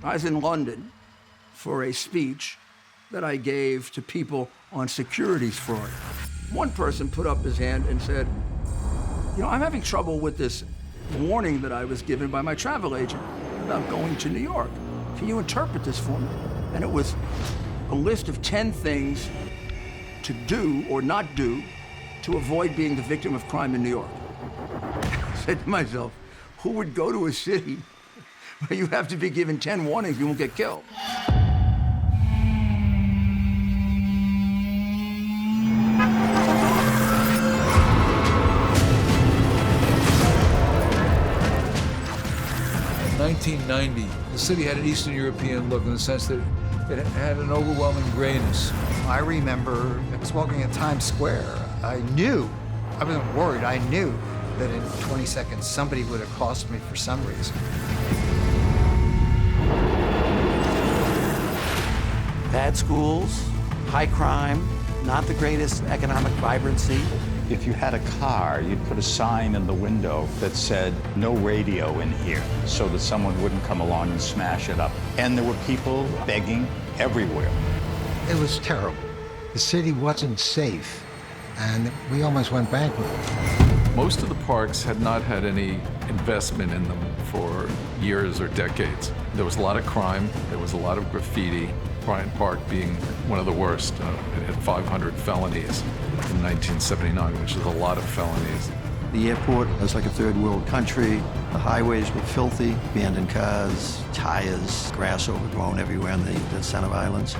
I was in London for a speech that I gave to people on securities fraud. One person put up his hand and said, you know, I'm having trouble with this warning that I was given by my travel agent about going to New York. Can you interpret this for me? And it was a list of 10 things to do or not do to avoid being the victim of crime in New York. I said to myself, who would go to a city where you have to be given 10 warnings you won't get killed? In 1990, the city had an Eastern European look in the sense that it had an overwhelming grayness. I remember I was walking in Times Square. I knew, I wasn't worried, I knew that in 20 seconds somebody would accost me for some reason. Bad schools, high crime, not the greatest economic vibrancy. If you had a car, you'd put a sign in the window that said, no radio in here, so that someone wouldn't come along and smash it up. And there were people begging everywhere. It was terrible. The city wasn't safe, and we almost went bankrupt. Most of the parks had not had any investment in them for years or decades. There was a lot of crime, there was a lot of graffiti. Bryant Park being one of the worst. It had 500 felonies in 1979, which is a lot of felonies. The airport was like a third world country. The highways were filthy, abandoned cars, tires, grass overgrown everywhere on the center islands,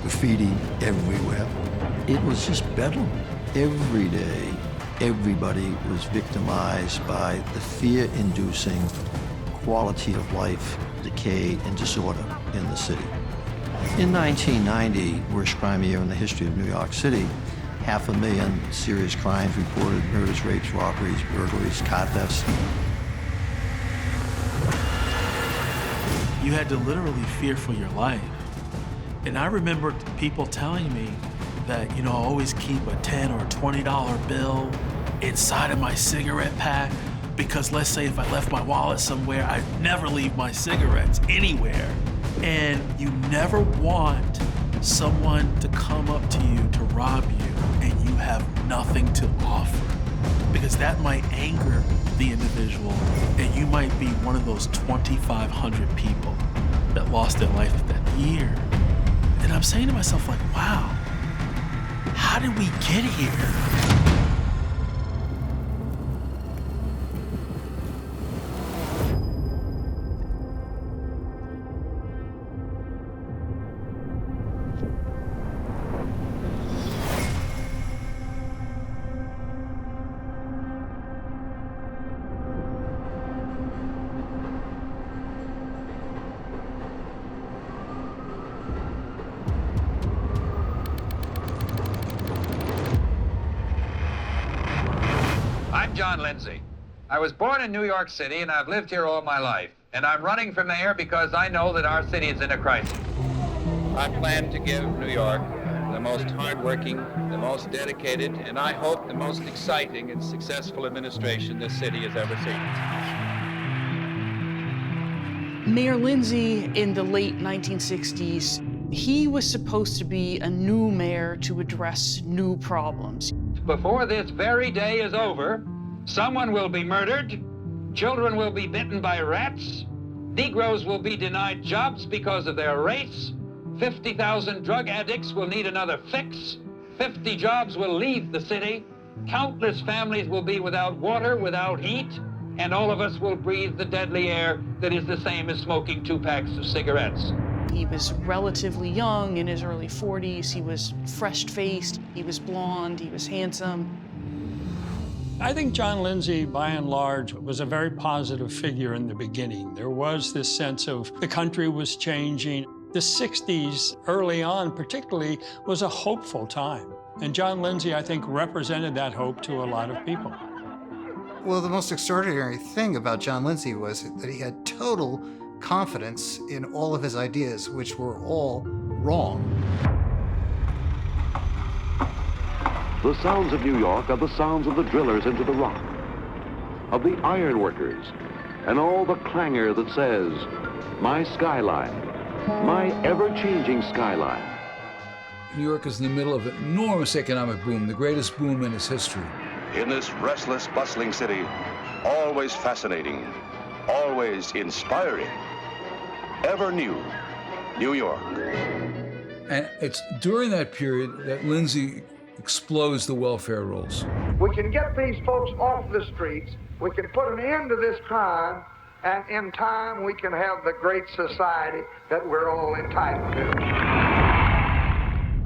graffiti everywhere. It was just bedlam. Every day, everybody was victimized by the fear-inducing quality of life, decay, and disorder in the city. In 1990, worst crime year in the history of New York City, 500,000 serious crimes reported: murders, rapes, robberies, burglaries, car thefts. You had to literally fear for your life. And I remember people telling me that, you know, I always keep a $10 or $20 bill inside of my cigarette pack because let's say if I left my wallet somewhere, I'd never leave my cigarettes anywhere. And you never want someone to come up to you to rob you and you have nothing to offer, because that might anger the individual and you might be one of those 2,500 people that lost their life that year. And I'm saying to myself, like, wow, how did we get here? I'm John Lindsay. I was born in New York City and I've lived here all my life. And I'm running for mayor because I know that our city is in a crisis. I plan to give New York the most hardworking, the most dedicated, and I hope the most exciting and successful administration this city has ever seen. Mayor Lindsay in the late 1960s, he was supposed to be a new mayor to address new problems. Before this very day is over, someone will be murdered, children will be bitten by rats, Negroes will be denied jobs because of their race, 50,000 drug addicts will need another fix, 50 jobs will leave the city, countless families will be without water, without heat, and all of us will breathe the deadly air that is the same as smoking 2 packs of cigarettes. He was relatively young, in his early 40s. He was fresh-faced, he was blonde, he was handsome. I think John Lindsay, by and large, was a very positive figure in the beginning. There was this sense of the country was changing. The 60s, early on particularly, was a hopeful time. And John Lindsay, I think, represented that hope to a lot of people. Well, the most extraordinary thing about John Lindsay was that he had total confidence in all of his ideas, which were all wrong. The sounds of New York are the sounds of the drillers into the rock, of the iron workers and all the clangor that says, my skyline, my ever-changing skyline. New York is in the middle of an enormous economic boom, the greatest boom in its history. In this restless, bustling city, always fascinating, always inspiring, ever new, New York. And it's during that period that Lindsay explodes the welfare rolls. We can get these folks off the streets, we can put an end to this crime, and in time we can have the great society that we're all entitled to.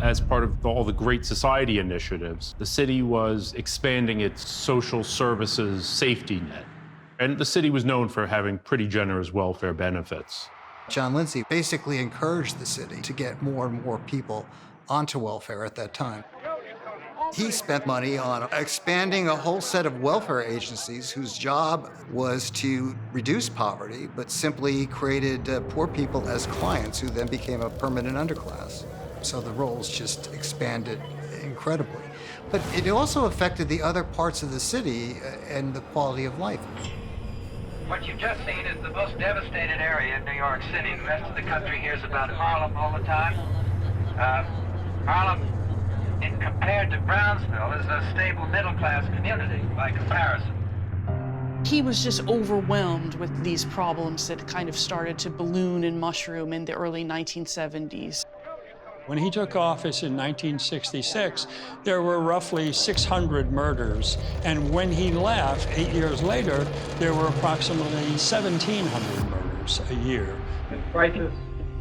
As part of all the Great Society initiatives, the city was expanding its social services safety net. And the city was known for having pretty generous welfare benefits. John Lindsay basically encouraged the city to get more and more people onto welfare at that time. He spent money on expanding a whole set of welfare agencies whose job was to reduce poverty, but simply created poor people as clients who then became a permanent underclass. So the roles just expanded incredibly. But it also affected the other parts of the city and the quality of life. What you've just seen is the most devastated area in New York City. The rest of the country hears about Harlem all the time. Harlem, compared to Brownsville, is a stable middle-class community by comparison. He was just overwhelmed with these problems that kind of started to balloon and mushroom in the early 1970s. When he took office in 1966, there were roughly 600 murders. And when he left, 8 years later, there were approximately 1,700 murders a year. This crisis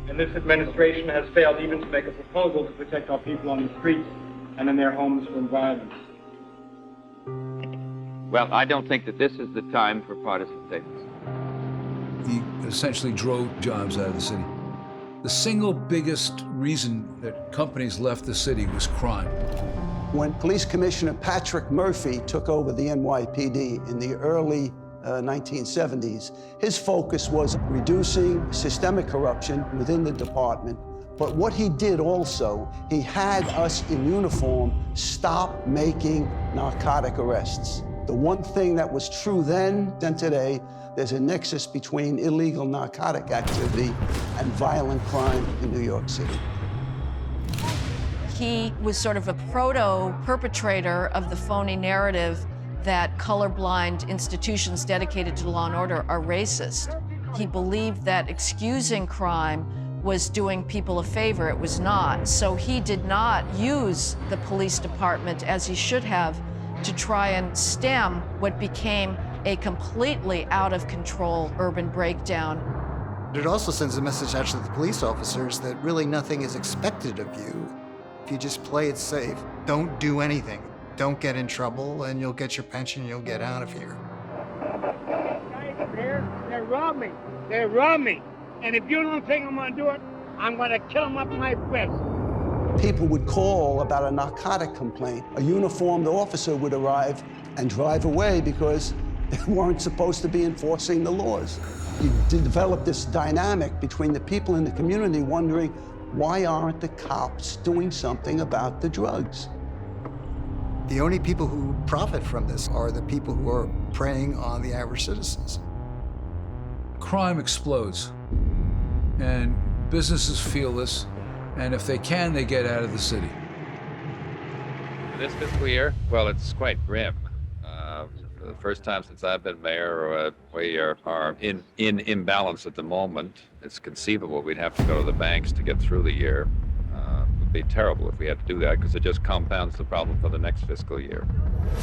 and this administration has failed even to make a proposal to protect our people on the streets and in their homes from violence. Well, I don't think that this is the time for partisan statements. He essentially drove jobs out of the city. The single biggest reason that companies left the city was crime. When Police Commissioner Patrick Murphy took over the NYPD in the early 1970s, his focus was reducing systemic corruption within the department. But what he did also, he had us in uniform stop making narcotic arrests. The one thing that was true then and today, there's a nexus between illegal narcotic activity and violent crime in New York City. He was sort of a proto-perpetrator of the phony narrative that colorblind institutions dedicated to law and order are racist. He believed that excusing crime was doing people a favor. It was not. So he did not use the police department as he should have to try and stem what became a completely out of control urban breakdown. It also sends a message out to the police officers that really nothing is expected of you. If you just play it safe, don't do anything. Don't get in trouble and you'll get your pension and you'll get out of here. They robbed me. They robbed me. And if you don't think I'm gonna do it, I'm gonna kill them up my fist. People would call about a narcotic complaint. A uniformed officer would arrive and drive away because they weren't supposed to be enforcing the laws. You develop this dynamic between the people in the community wondering, why aren't the cops doing something about the drugs? The only people who profit from this are the people who are preying on the average citizens. Crime explodes, and businesses feel this, and if they can, they get out of the city. This fiscal year, well, it's quite grim. For the first time since I've been mayor, we are in imbalance at the moment. It's conceivable we'd have to go to the banks to get through the year. It would be terrible if we had to do that because it just compounds the problem for the next fiscal year.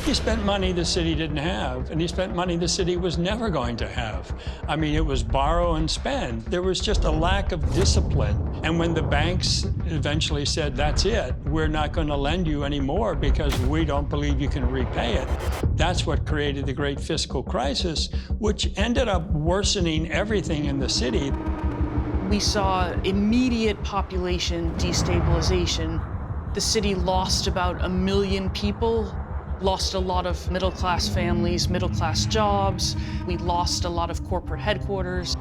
He spent money the city didn't have, and he spent money the city was never going to have. I mean, it was borrow and spend. There was just a lack of discipline. And when the banks eventually said, that's it, we're not going to lend you anymore because we don't believe you can repay it, that's what created the great fiscal crisis, which ended up worsening everything in the city. We saw immediate population destabilization. The city lost about 1 million people, lost a lot of middle-class families, middle-class jobs. We lost a lot of corporate headquarters.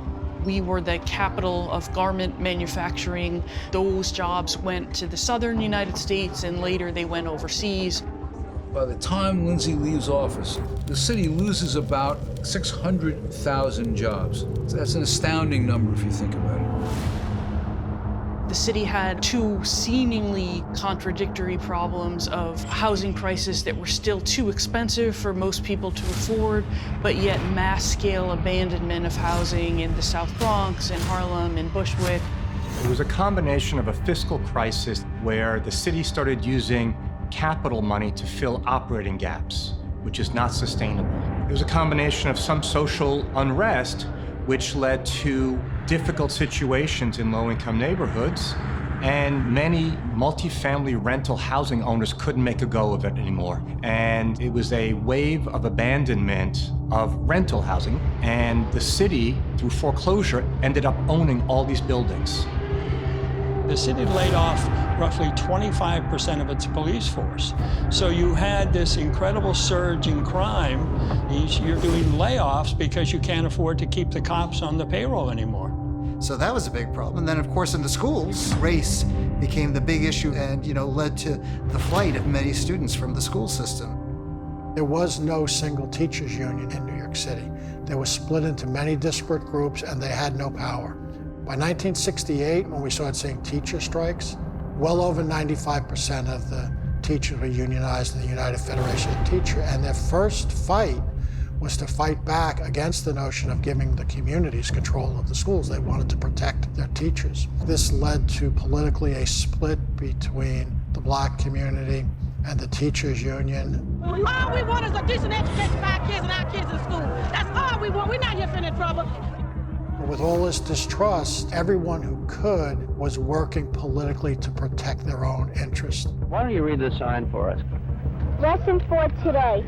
We were the capital of garment manufacturing. Those jobs went to the southern United States and later they went overseas. By the time Lindsay leaves office, the city loses about 600,000 jobs. That's an astounding number if you think about it. The city had two seemingly contradictory problems of housing prices that were still too expensive for most people to afford, but yet mass-scale abandonment of housing in the South Bronx, in Harlem, in Bushwick. It was a combination of a fiscal crisis where the city started using capital money to fill operating gaps, which is not sustainable. It was a combination of some social unrest, which led to difficult situations in low-income neighborhoods, and many multifamily rental housing owners couldn't make a go of it anymore. And it was a wave of abandonment of rental housing, and the city, through foreclosure, ended up owning all these buildings. The city laid off roughly 25% of its police force. So you had this incredible surge in crime. You're doing layoffs because you can't afford to keep the cops on the payroll anymore. So that was a big problem. And then, of course, in the schools, race became the big issue and, led to the flight of many students from the school system. There was no single teachers union in New York City. They were split into many disparate groups and they had no power. By 1968, when we started seeing teacher strikes, well over 95% of the teachers were unionized in the United Federation of Teachers, and their first fight was to fight back against the notion of giving the communities control of the schools. They wanted to protect their teachers. This led to politically a split between the black community and the teachers union. All we want is a decent education for our kids and our kids in school. That's all we want. We're not here for any trouble. With all this distrust, everyone who could was working politically to protect their own interests. Why don't you read the sign for us? Lesson for today.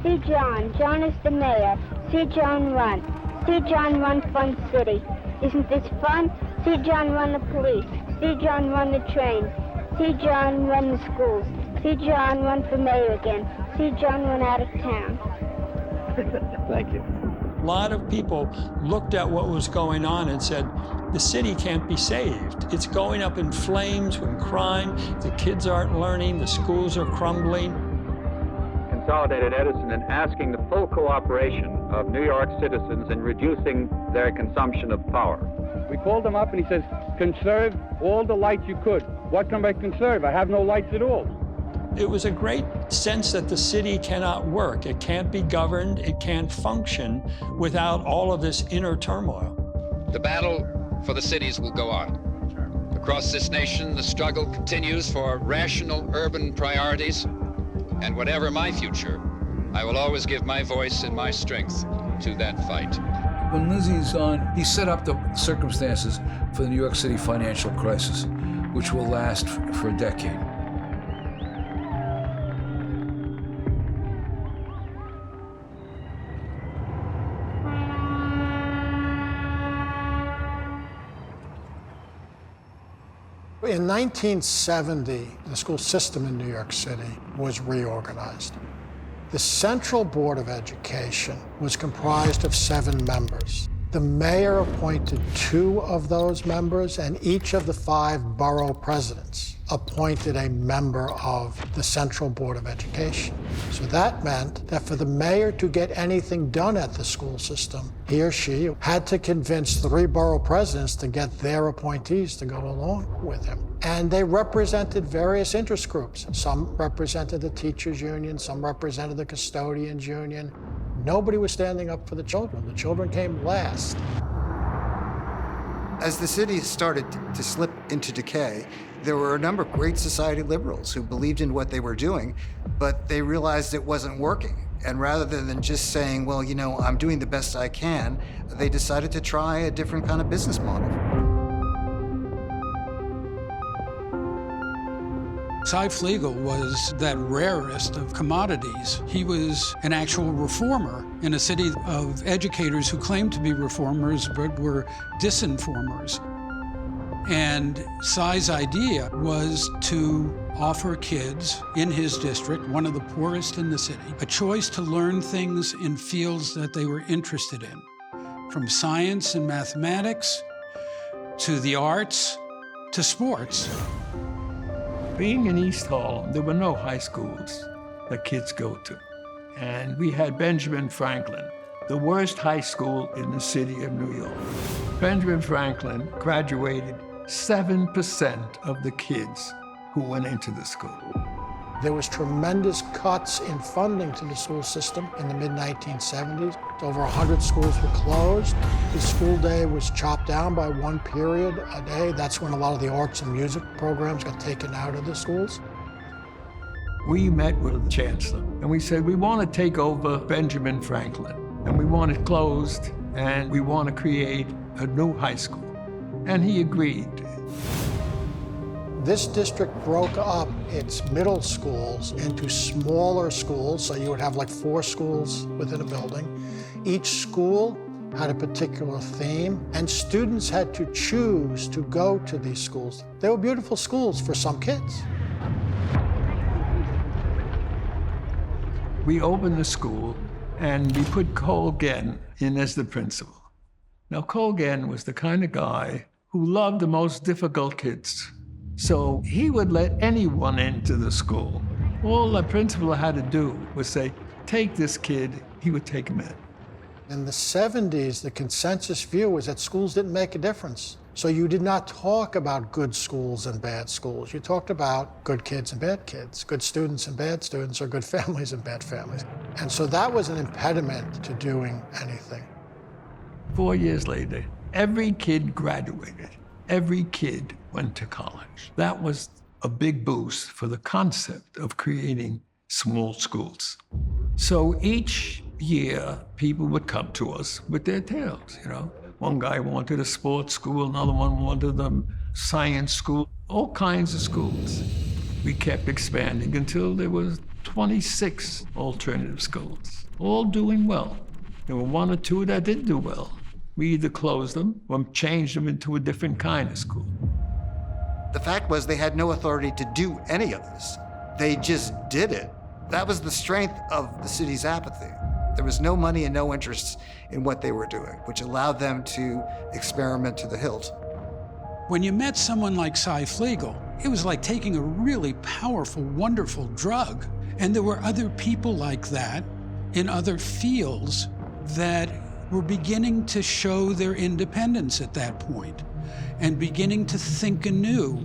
See John. John is the mayor. See John run. See John run Fun City. Isn't this fun? See John run the police. See John run the train. See John run the schools. See John run for mayor again. See John run out of town. Thank you. A lot of people looked at what was going on and said, the city can't be saved. It's going up in flames with crime. The kids aren't learning. The schools are crumbling. Consolidated Edison in asking the full cooperation of New York citizens in reducing their consumption of power. We called him up and he says, conserve all the lights you could. What can I conserve? I have no lights at all. It was a great sense that the city cannot work. It can't be governed. It can't function without all of this inner turmoil. The battle for the cities will go on. Across this nation, the struggle continues for rational urban priorities. And whatever my future, I will always give my voice and my strength to that fight. When Lindsay's on, he set up the circumstances for the New York City financial crisis, which will last for a decade. In 1970, the school system in New York City was reorganized. The Central Board of Education was comprised of 7 members. The mayor appointed 2 of those members, and each of the 5 borough presidents appointed a member of the Central Board of Education. So that meant that for the mayor to get anything done at the school system, he or she had to convince 3 borough presidents to get their appointees to go along with him. And they represented various interest groups. Some represented the teachers union, some represented the custodians union. Nobody was standing up for the children. The children came last. As the city started to slip into decay, there were a number of great society liberals who believed in what they were doing, but they realized it wasn't working. And rather than just saying, well, I'm doing the best I can, they decided to try a different kind of business model. Cy Flegel was that rarest of commodities. He was an actual reformer in a city of educators who claimed to be reformers but were disinformers. And Cy's idea was to offer kids in his district, one of the poorest in the city, a choice to learn things in fields that they were interested in, from science and mathematics to the arts to sports. Being in East Harlem, there were no high schools. the kids go to. And we had Benjamin Franklin, the worst high school in the city of New York. Benjamin Franklin graduated 7% of the kids who went into the school. There was tremendous cuts in funding to the school system in the mid-1970s. Over 100 schools were closed. The school day was chopped down by one period a day. That's when a lot of the arts and music programs got taken out of the schools. We met with the chancellor and we said, we want to take over Benjamin Franklin and we want it closed and we want to create a new high school. And he agreed. This district broke up its middle schools into smaller schools, so you would have like 4 schools within a building. Each school had a particular theme, and students had to choose to go to these schools. They were beautiful schools for some kids. We opened the school, and we put Koch in as the principal. Now, Koch was the kind of guy who loved the most difficult kids. So he would let anyone into the school. All the principal had to do was say, take this kid, he would take him in. In the 70s, the consensus view was that schools didn't make a difference. So you did not talk about good schools and bad schools. You talked about good kids and bad kids, good students and bad students, or good families and bad families. And so that was an impediment to doing anything. 4 years later, every kid graduated. Every kid went to college. That was a big boost for the concept of creating small schools. So each year, people would come to us with their tales, you know. One guy wanted a sports school, another one wanted a science school, all kinds of schools. We kept expanding until there was 26 alternative schools, all doing well. There were 1 or 2 that didn't do well. We either closed them or changed them into a different kind of school. The fact was they had no authority to do any of this. They just did it. That was the strength of the city's apathy. There was no money and no interest in what they were doing, which allowed them to experiment to the hilt. When you met someone like Cy Flegel, it was like taking a really powerful, wonderful drug. And there were other people like that in other fields that were beginning to show their independence at that point and beginning to think anew.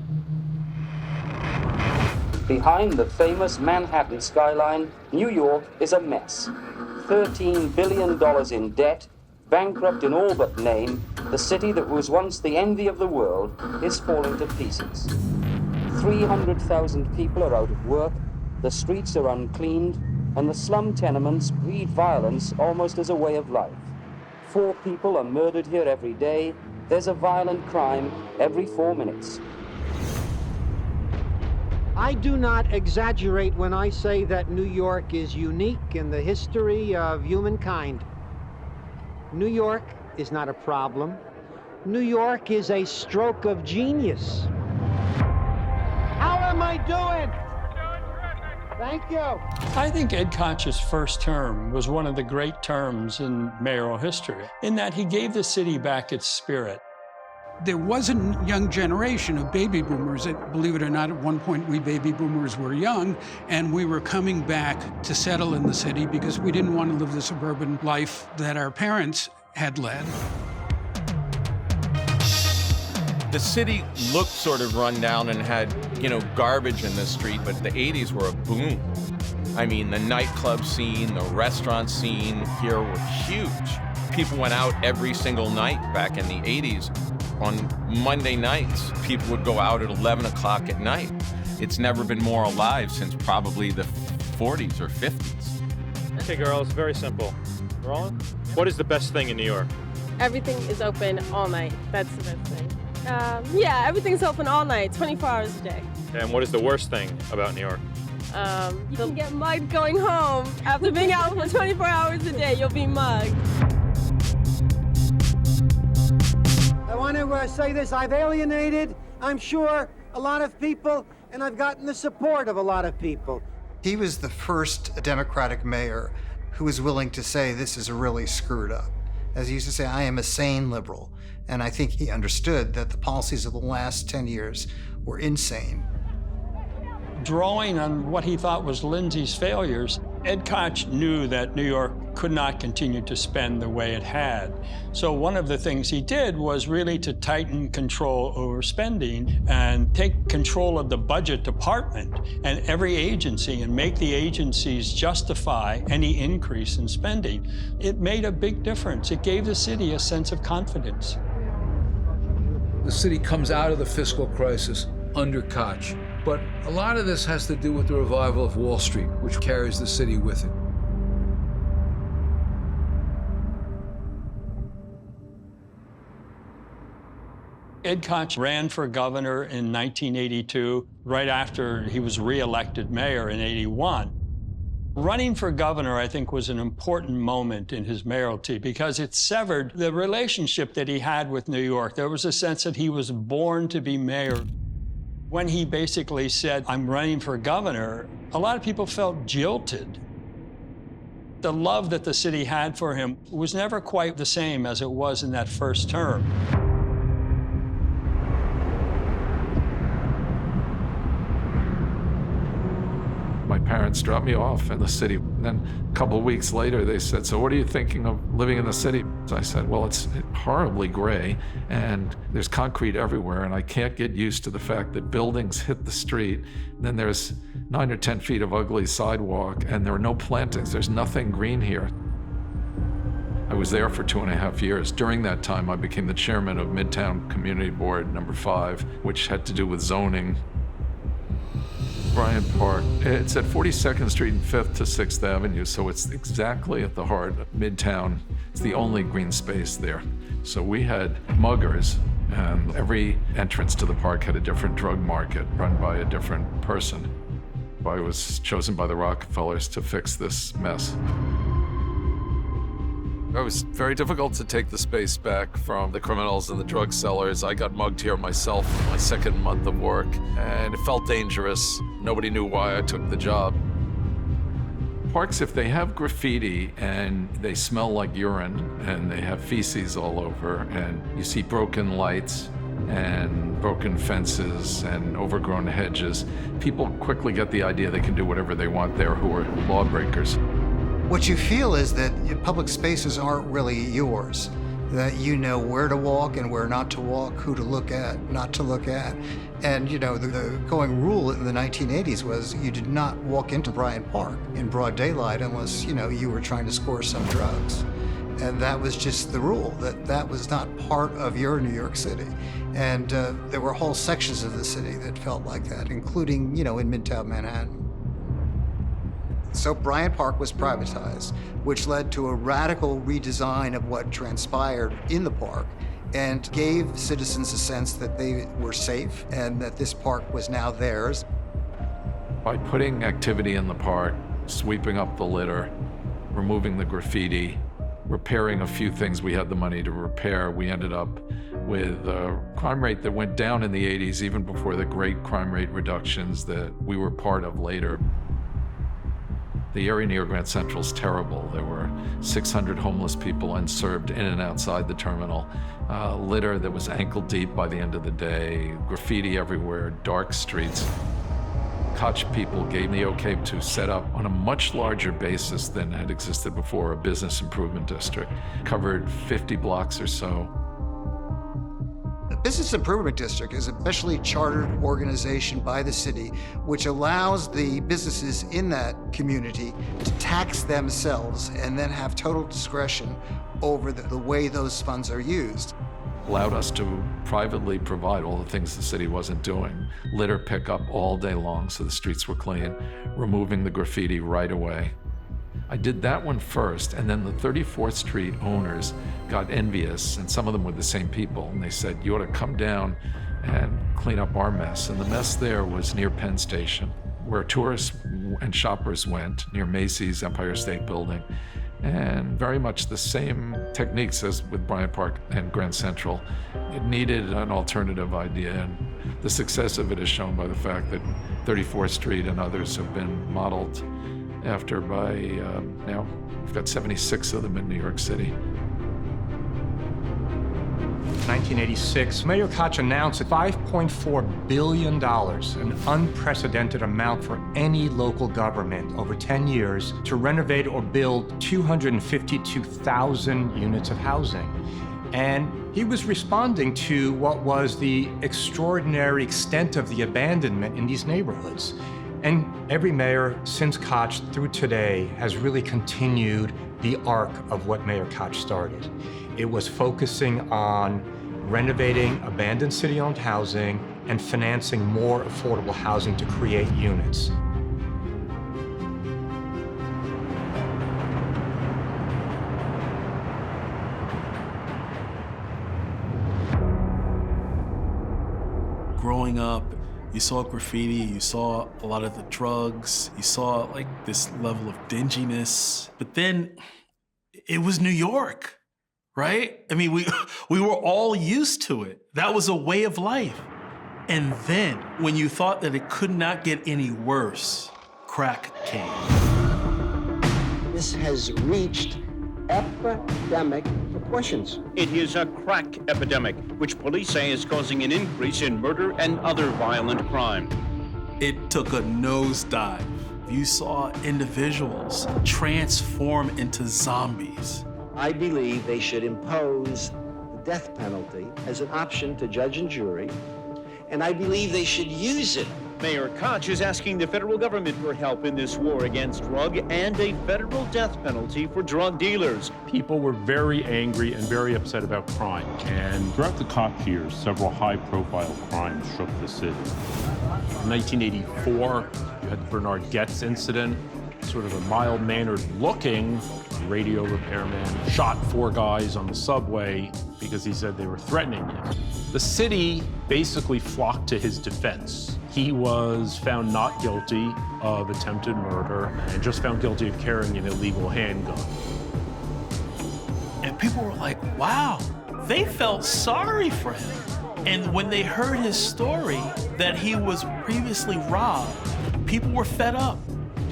Behind the famous Manhattan skyline, New York is a mess. $13 billion in debt, bankrupt in all but name, the city that was once the envy of the world is falling to pieces. 300,000 people are out of work, the streets are uncleaned, and the slum tenements breed violence almost as a way of life. 4 people are murdered here every day. There's a violent crime every 4 minutes. I do not exaggerate when I say that New York is unique in the history of humankind. New York is not a problem. New York is a stroke of genius. How am I doing? Thank you. I think Ed Koch's first term was one of the great terms in mayoral history, in that he gave the city back its spirit. There was a young generation of baby boomers. Believe it or not, at one point we baby boomers were young, and we were coming back to settle in the city because we didn't want to live the suburban life that our parents had led. The city looked sort of run down and had, garbage in the street, but the 80s were a boom. I mean, the nightclub scene, the restaurant scene here were huge. People went out every single night back in the 80s. On Monday nights, people would go out at 11 o'clock at night. It's never been more alive since probably the 40s or 50s. Okay, girls, very simple. Rolling? What is the best thing in New York? Everything is open all night. That's the best thing. Yeah, everything's open all night, 24 hours a day. And what is the worst thing about New York? You can get mugged going home. After being out for 24 hours a day, you'll be mugged. I want to say this. I've alienated, I'm sure, a lot of people, and I've gotten the support of a lot of people. He was the first Democratic mayor who was willing to say this is really screwed up. As he used to say, I am a sane liberal. And I think he understood that the policies of the last 10 years were insane. Drawing on what he thought was Lindsay's failures, Ed Koch knew that New York could not continue to spend the way it had. So one of the things he did was really to tighten control over spending and take control of the budget department and every agency and make the agencies justify any increase in spending. It made a big difference. It gave the city a sense of confidence. The city comes out of the fiscal crisis under Koch. But a lot of this has to do with the revival of Wall Street, which carries the city with it. Ed Koch ran for governor in 1982, right after he was re-elected mayor in '81. Running for governor, I think, was an important moment in his mayoralty because it severed the relationship that he had with New York. There was a sense that he was born to be mayor. When he basically said, "I'm running for governor," a lot of people felt jilted. The love that the city had for him was never quite the same as it was in that first term. My parents dropped me off in the city. Then a couple of weeks later, they said, "So what are you thinking of living in the city?" So I said, "Well, it's horribly gray, and there's concrete everywhere, and I can't get used to the fact that buildings hit the street. Then there's 9 or 10 feet of ugly sidewalk, and there are no plantings. There's nothing green here." I was there for 2.5 years. During that time, I became the chairman of Midtown Community Board number 5, which had to do with zoning. Bryant Park, it's at 42nd Street and 5th to 6th Avenue, so it's exactly at the heart of Midtown. It's the only green space there. So we had muggers, and every entrance to the park had a different drug market run by a different person. I was chosen by the Rockefellers to fix this mess. It was very difficult to take the space back from the criminals and the drug sellers. I got mugged here myself in my second month of work, and it felt dangerous. Nobody knew why I took the job. Parks, if they have graffiti and they smell like urine and they have feces all over and you see broken lights and broken fences and overgrown hedges, people quickly get the idea they can do whatever they want there who are lawbreakers. What you feel is that your public spaces aren't really yours, that you know where to walk and where not to walk, who to look at, not to look at. And, you know, the going rule in the 1980s was you did not walk into Bryant Park in broad daylight unless, you know, you were trying to score some drugs. And that was just the rule, that was not part of your New York City. And there were whole sections of the city that felt like that, including, you know, in Midtown Manhattan. So Bryant Park was privatized, which led to a radical redesign of what transpired in the park and gave citizens a sense that they were safe and that this park was now theirs. By putting activity in the park, sweeping up the litter, removing the graffiti, repairing a few things we had the money to repair, we ended up with a crime rate that went down in the 80s, even before the great crime rate reductions that we were part of later. The area near Grand Central is terrible. There were 600 homeless people unserved in and outside the terminal. Litter that was ankle deep by the end of the day, graffiti everywhere, dark streets. Koch people gave the okay to set up on a much larger basis than had existed before, a business improvement district. Covered 50 blocks or so. The Business Improvement District is a specially chartered organization by the city, which allows the businesses in that community to tax themselves and then have total discretion over the way those funds are used. Allowed us to privately provide all the things the city wasn't doing. Litter pickup all day long so the streets were clean, removing the graffiti right away. I did that one first, and then the 34th Street owners got envious, and some of them were the same people, and they said, "You ought to come down and clean up our mess." And the mess there was near Penn Station, where tourists and shoppers went, near Macy's Empire State Building, and very much the same techniques as with Bryant Park and Grand Central. It needed an alternative idea, and the success of it is shown by the fact that 34th Street and others have been modeled after by, now we've got 76 of them in New York City. In 1986, Mayor Koch announced $5.4 billion, an unprecedented amount for any local government over 10 years, to renovate or build 252,000 units of housing. And he was responding to what was the extraordinary extent of the abandonment in these neighborhoods. And every mayor since Koch through today has really continued the arc of what Mayor Koch started. It was focusing on renovating abandoned city-owned housing and financing more affordable housing to create units. Growing up, you saw graffiti, you saw a lot of the drugs, you saw like this level of dinginess, but then it was New York, right? I mean, we were all used to it. That was a way of life. And then when you thought that it could not get any worse, crack came. This has reached epidemic proportions. It is a crack epidemic, which police say is causing an increase in murder and other violent crime. It took a nosedive. You saw individuals transform into zombies. I believe they should impose the death penalty as an option to judge and jury, and I believe they should use it. Mayor Koch is asking the federal government for help in this war against drug and a federal death penalty for drug dealers. People were very angry and very upset about crime. And throughout the Koch years, several high-profile crimes shook the city. In 1984, you had the Bernard Goetz incident. Sort of a mild-mannered looking radio repairman shot 4 guys on the subway because he said they were threatening him. The city basically flocked to his defense. He was found not guilty of attempted murder and just found guilty of carrying an illegal handgun. And people were like, wow, they felt sorry for him. And when they heard his story that he was previously robbed, people were fed up.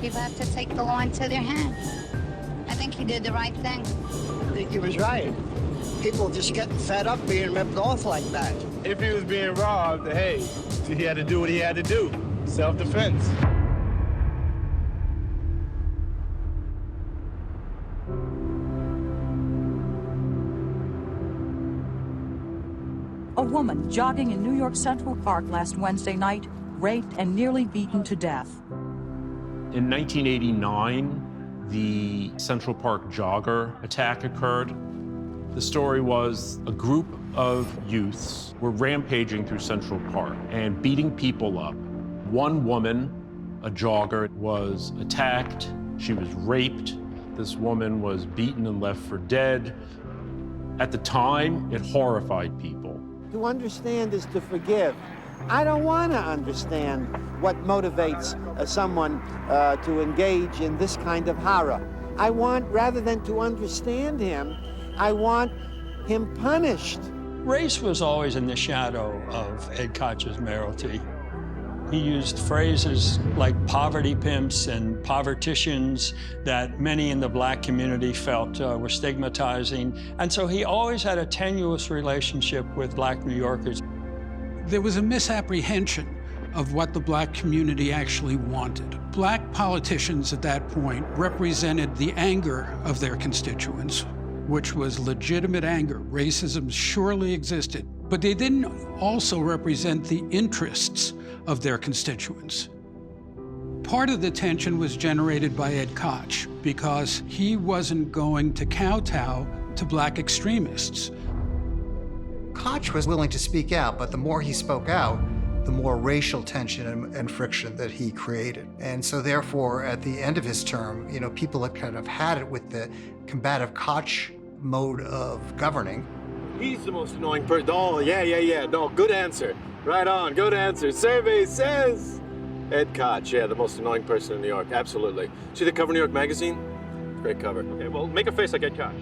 People have to take the law into their hands. I think he did the right thing. I think he was right. People just getting fed up being ripped off like that. If he was being robbed, hey, he had to do what he had to do. Self-defense. A woman jogging in New York Central Park last Wednesday night, raped and nearly beaten to death. In 1989, the Central Park jogger attack occurred. The story was a group of youths were rampaging through Central Park and beating people up. One woman, a jogger, was attacked. She was raped. This woman was beaten and left for dead. At the time, it horrified people. To understand is to forgive. I don't want to understand what motivates someone to engage in this kind of horror. I want, rather than to understand him, I want him punished. Race was always in the shadow of Ed Koch's mayoralty. He used phrases like poverty pimps and poverticians that many in the black community felt were stigmatizing. And so he always had a tenuous relationship with black New Yorkers. There was a misapprehension of what the black community actually wanted. Black politicians at that point represented the anger of their constituents, which was legitimate anger. Racism surely existed, but they didn't also represent the interests of their constituents. Part of the tension was generated by Ed Koch because he wasn't going to kowtow to black extremists. Koch was willing to speak out, but the more he spoke out, the more racial tension and friction that he created. And so therefore, at the end of his term, people had kind of had it with the combative Koch mode of governing. He's the most annoying person. Oh, yeah. No, good answer. Right on, good answer. Survey says Ed Koch, the most annoying person in New York, absolutely. See the cover of New York Magazine? Great cover. Okay, well, make a face like Ed Koch.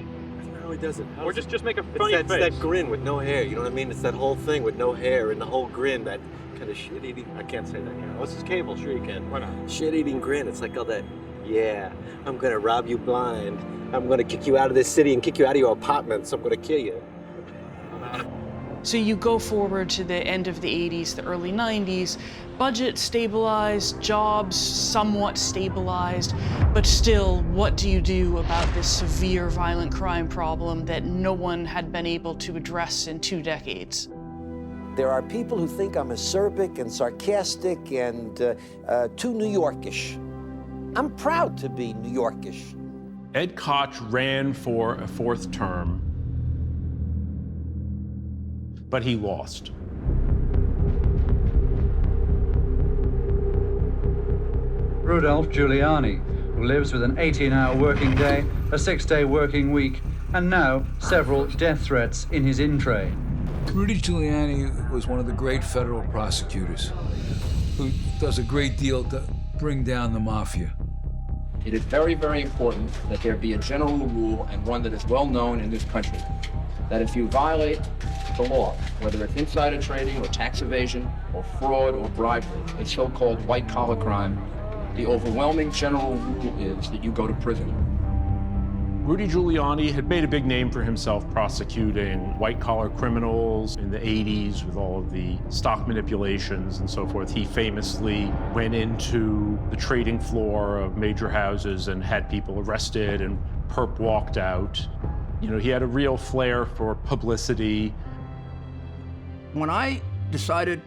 No, he doesn't. Or just make a funny face. It's that grin with no hair, you know what I mean? It's that whole thing with no hair and the whole grin, that kind of shit-eating, I can't say that here. What's his cable? Sure you can. Why not? Shit-eating grin, it's like all that, yeah, I'm gonna rob you blind. I'm gonna kick you out of this city and kick you out of your apartments. I'm gonna kill you. So you go forward to the end of the 80s, the early 90s, budget stabilized, jobs somewhat stabilized, but still, what do you do about this severe violent crime problem that no one had been able to address in 2 decades? There are people who think I'm acerbic and sarcastic and too New Yorkish. I'm proud to be New Yorkish. Ed Koch ran for a 4th term, but he lost. Rudolph Giuliani, who lives with an 18-hour working day, a 6-day working week, and now several death threats in his in-tray. Rudy Giuliani was one of the great federal prosecutors who does a great deal to bring down the mafia. It is very, very important that there be a general rule, and one that is well known in this country, that if you violate the law, whether it's insider trading or tax evasion or fraud or bribery, a so-called white-collar crime, the overwhelming general rule is that you go to prison. Rudy Giuliani had made a big name for himself prosecuting white-collar criminals in the 80s with all of the stock manipulations and so forth. He famously went into the trading floor of major houses and had people arrested, and perp walked out. You know, he had a real flair for publicity. When I decided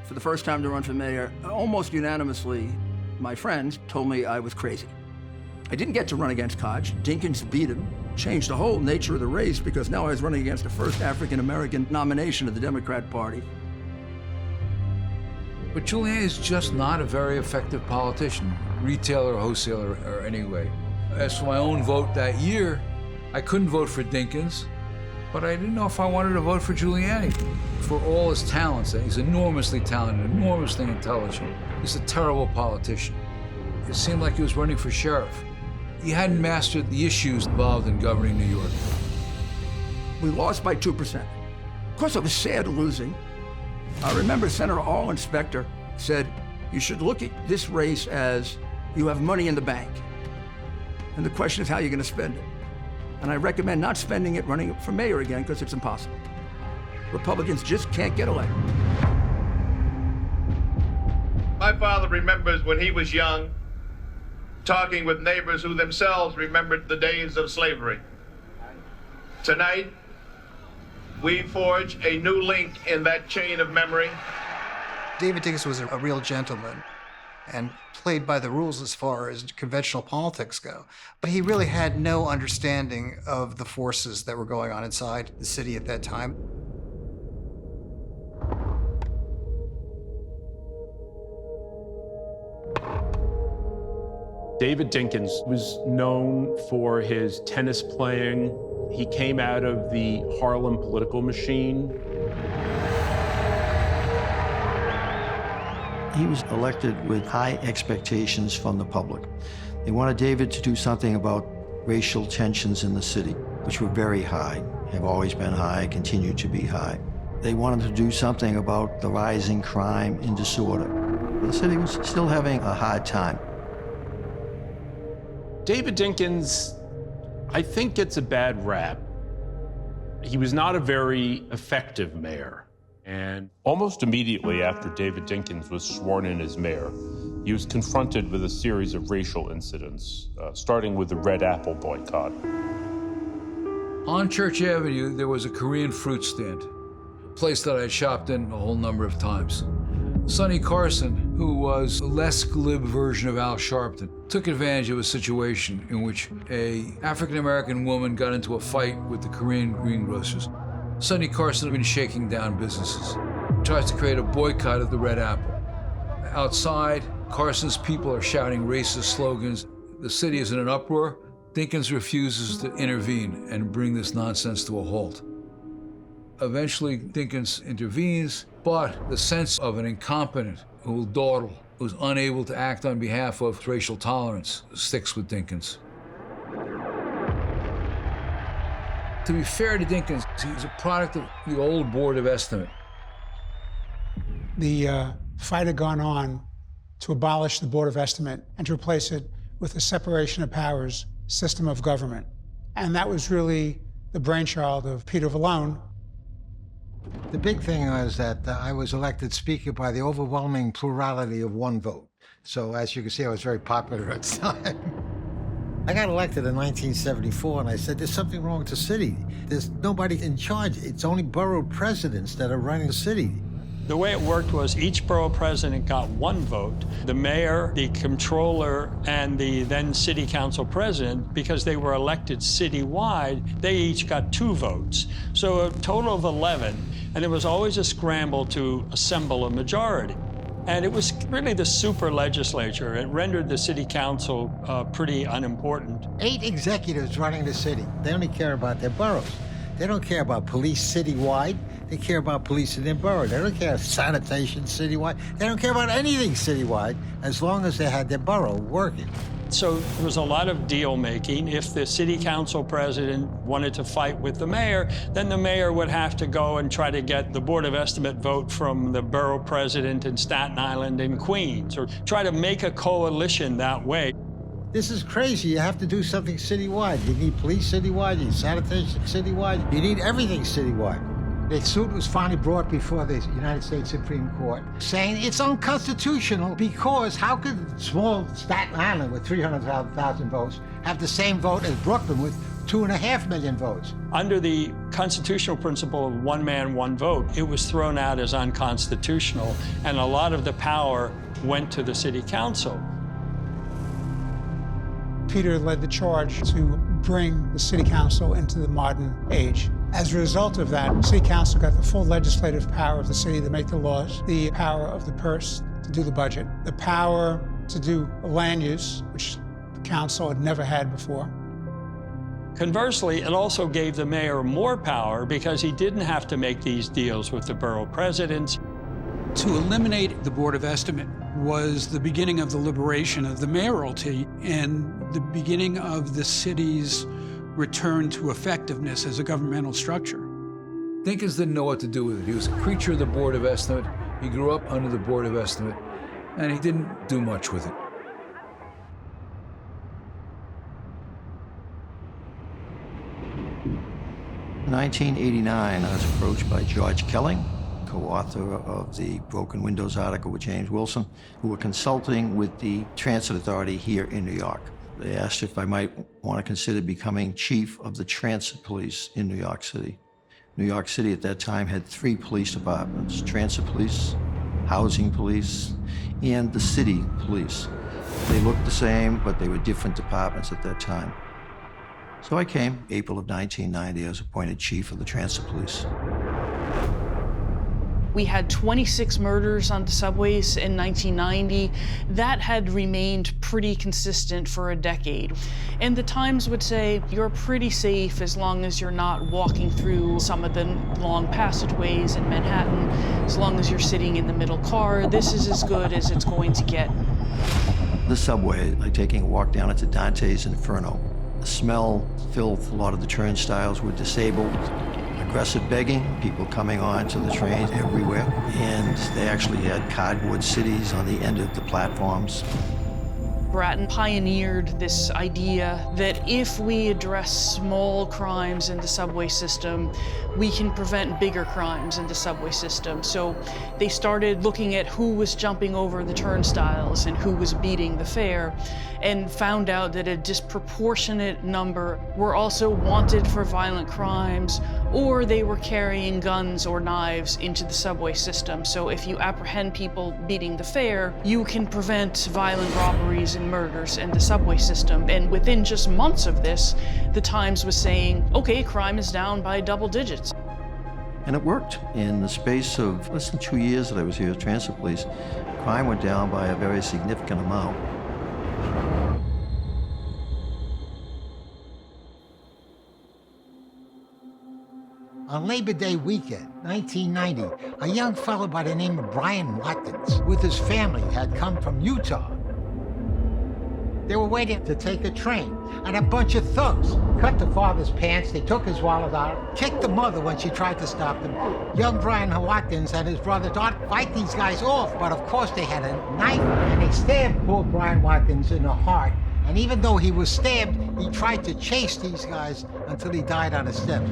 for the first time to run for mayor, almost unanimously, my friends told me I was crazy. I didn't get to run against Koch. Dinkins beat him, changed the whole nature of the race because now I was running against the first African-American nomination of the Democrat Party. But Giuliani is just not a very effective politician, retailer, wholesaler, or anyway. As for my own vote that year, I couldn't vote for Dinkins, but I didn't know if I wanted to vote for Giuliani. For all his talents, he's enormously talented, enormously intelligent. He's a terrible politician. It seemed like he was running for sheriff. He hadn't mastered the issues involved in governing New York. We lost by 2%. Of course, I was sad losing. I remember Senator All-Inspector said, you should look at this race as you have money in the bank. And the question is how you're going to spend it. And I recommend not spending it running for mayor again because it's impossible. Republicans just can't get elected. My father remembers when he was young, talking with neighbors who themselves remembered the days of slavery. Tonight, we forge a new link in that chain of memory. David Dinkins was a real gentleman and played by the rules as far as conventional politics go. But he really had no understanding of the forces that were going on inside the city at that time. David Dinkins was known for his tennis playing. He came out of the Harlem political machine. He was elected with high expectations from the public. They wanted David to do something about racial tensions in the city, which were very high, have always been high, continue to be high. They wanted to do something about the rising crime and disorder. The city was still having a hard time. David Dinkins, I think, gets a bad rap. He was not a very effective mayor. And almost immediately after David Dinkins was sworn in as mayor, he was confronted with a series of racial incidents, starting with the Red Apple boycott. On Church Avenue, there was a Korean fruit stand, a place that I had shopped in a whole number of times. Sonny Carson, who was a less glib version of Al Sharpton, took advantage of a situation in which an African-American woman got into a fight with the Korean greengrocers. Sonny Carson had been shaking down businesses. He tries to create a boycott of the Red Apple. Outside, Carson's people are shouting racist slogans. The city is in an uproar. Dinkins refuses to intervene and bring this nonsense to a halt. Eventually, Dinkins intervenes, but the sense of an incompetent who will dawdle, who's unable to act on behalf of racial tolerance, sticks with Dinkins. To be fair to Dinkins, he's a product of the old Board of Estimate. The fight had gone on to abolish the Board of Estimate and to replace it with a separation of powers system of government. And that was really the brainchild of Peter Vallone. The big thing was that I was elected speaker by the overwhelming plurality of one vote. So as you can see, I was very popular at the time. I got elected in 1974, and I said, there's something wrong with the city. There's nobody in charge. It's only borough presidents that are running the city. The way it worked was each borough president got one vote. The mayor, the comptroller, and the then city council president, because they were elected citywide, they each got 2 votes. So a total of 11, and it was always a scramble to assemble a majority. And it was really the super legislature. It rendered the city council pretty unimportant. 8 executives running the city. They only care about their boroughs. They don't care about police citywide. They care about police in their borough. They don't care sanitation citywide. They don't care about anything citywide as long as they had their borough working. So there was a lot of deal making. If the city council president wanted to fight with the mayor, then the mayor would have to go and try to get the Board of Estimate vote from the borough president in Staten Island and Queens, or try to make a coalition that way. This is crazy. You have to do something citywide. You need police citywide, you need sanitation citywide, you need everything citywide. The suit was finally brought before the United States Supreme Court, saying it's unconstitutional because how could small Staten Island with 300,000 votes have the same vote as Brooklyn with 2.5 million votes? Under the constitutional principle of one man, one vote, it was thrown out as unconstitutional, and a lot of the power went to the city council. Peter led the charge to bring the city council into the modern age. As a result of that, city council got the full legislative power of the city to make the laws, the power of the purse to do the budget, the power to do land use, which the council had never had before. Conversely, it also gave the mayor more power because he didn't have to make these deals with the borough presidents. To eliminate the Board of Estimate was the beginning of the liberation of the mayoralty and the beginning of the city's return to effectiveness as a governmental structure. Dinkins didn't know what to do with it. He was a creature of the Board of Estimate. He grew up under the Board of Estimate, and he didn't do much with it. In 1989, I was approached by George Kelling, co-author of the Broken Windows article with James Wilson, who were consulting with the Transit Authority here in New York. They asked if I might want to consider becoming chief of the transit police in New York City. New York City at that time had 3 police departments: transit police, housing police, and the city police. They looked the same, but they were different departments at that time. So I came. April of 1990, I was appointed chief of the transit police. We had 26 murders on the subways in 1990. That had remained pretty consistent for a decade. And the Times would say, you're pretty safe as long as you're not walking through some of the long passageways in Manhattan, as long as you're sitting in the middle car. This is as good as it's going to get. The subway, like taking a walk down into Dante's Inferno. The smell, filth, a lot of the turnstiles were disabled. Aggressive begging, people coming on to the train everywhere. And they actually had cardboard cities on the end of the platforms. Bratton pioneered this idea that if we address small crimes in the subway system, we can prevent bigger crimes in the subway system. So they started looking at who was jumping over the turnstiles and who was beating the fare, and found out that a disproportionate number were also wanted for violent crimes, or they were carrying guns or knives into the subway system. So if you apprehend people beating the fare, you can prevent violent robberies and murders in the subway system. And within just months of this, the Times was saying, okay, crime is down by double digits. And it worked. In the space of less than 2 years that I was here as transit police, crime went down by a very significant amount. On Labor Day weekend, 1990, a young fellow by the name of Brian Watkins, with his family, had come from Utah. They were waiting to take a train, and a bunch of thugs cut the father's pants, they took his wallet out, kicked the mother when she tried to stop them. Young Brian Watkins and his brother thought to fight these guys off, but of course they had a knife, and they stabbed poor Brian Watkins in the heart. And even though he was stabbed, he tried to chase these guys until he died on the steps.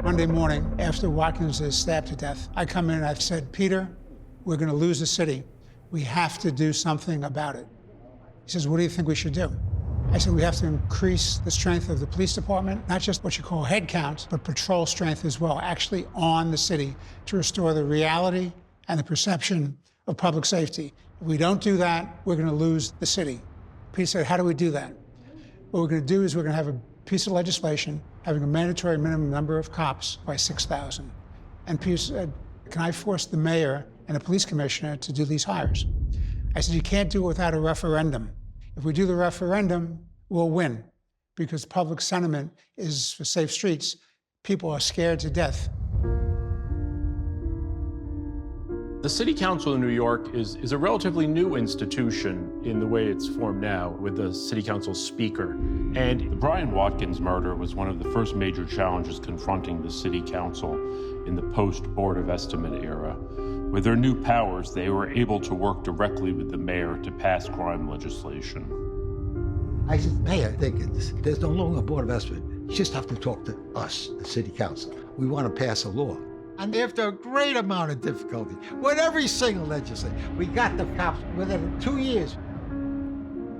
Monday morning, after Watkins is stabbed to death, I come in and I've said, Peter, we're going to lose the city. We have to do something about it. He says, what do you think we should do? I said, we have to increase the strength of the police department, not just what you call head count, but patrol strength as well, actually on the city to restore the reality and the perception of public safety. If we don't do that, we're going to lose the city. Peter said, how do we do that? What we're going to do is we're going to have a piece of legislation having a mandatory minimum number of cops by 6,000. And Peter said, can I force the mayor and the police commissioner to do these hires? I said, you can't do it without a referendum. If we do the referendum, we'll win, because public sentiment is for safe streets. People are scared to death. The City Council in New York is a relatively new institution in the way it's formed now, with the City Council Speaker. And the Brian Watkins murder was one of the first major challenges confronting the City Council in the post-Board of Estimate era. With their new powers, they were able to work directly with the mayor to pass crime legislation. I said, Mayor Dinkins, there's no longer a Board of Estimate. You just have to talk to us, the City Council. We want to pass a law. And after a great amount of difficulty, with every single legislature, we got the cops within 2 years.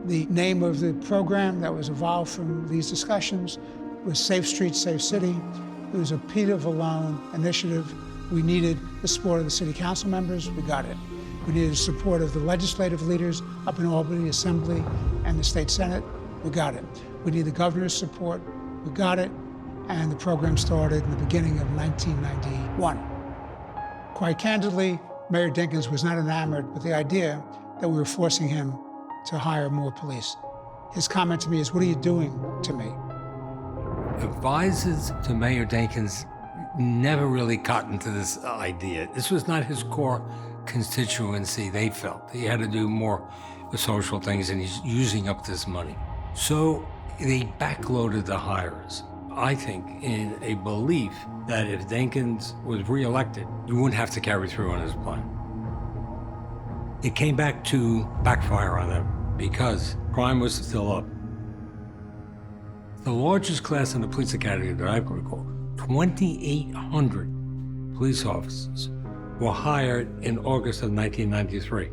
The name of the program that was evolved from these discussions was Safe Streets, Safe City. It was a Peter Vallone initiative. We needed the support of the City Council members. We got it. We needed the support of the legislative leaders up in Albany Assembly and the State Senate. We got it. We need the governor's support. We got it. And the program started in the beginning of 1991. Quite candidly, Mayor Dinkins was not enamored with the idea that we were forcing him to hire more police. His comment to me is, what are you doing to me? Advisors to Mayor Dinkins never really got into this idea. This was not his core constituency, they felt. He had to do more social things, and he's using up this money. So they backloaded the hires, I think, in a belief that if Dinkins was reelected, you wouldn't have to carry through on his plan. It came back to backfire on them because crime was still up. The largest class in the police academy that I can recall, 2,800 police officers were hired in August of 1993.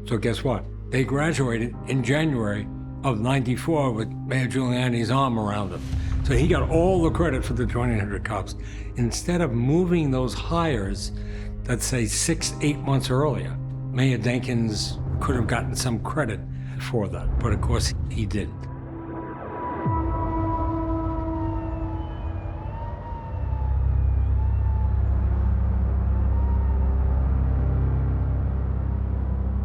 So guess what? They graduated in January of 94 with Mayor Giuliani's arm around them. So he got all the credit for the 2,800 cops. Instead of moving those hires, let's say 6-8 months earlier, Mayor Dinkins could have gotten some credit for that, but of course he didn't.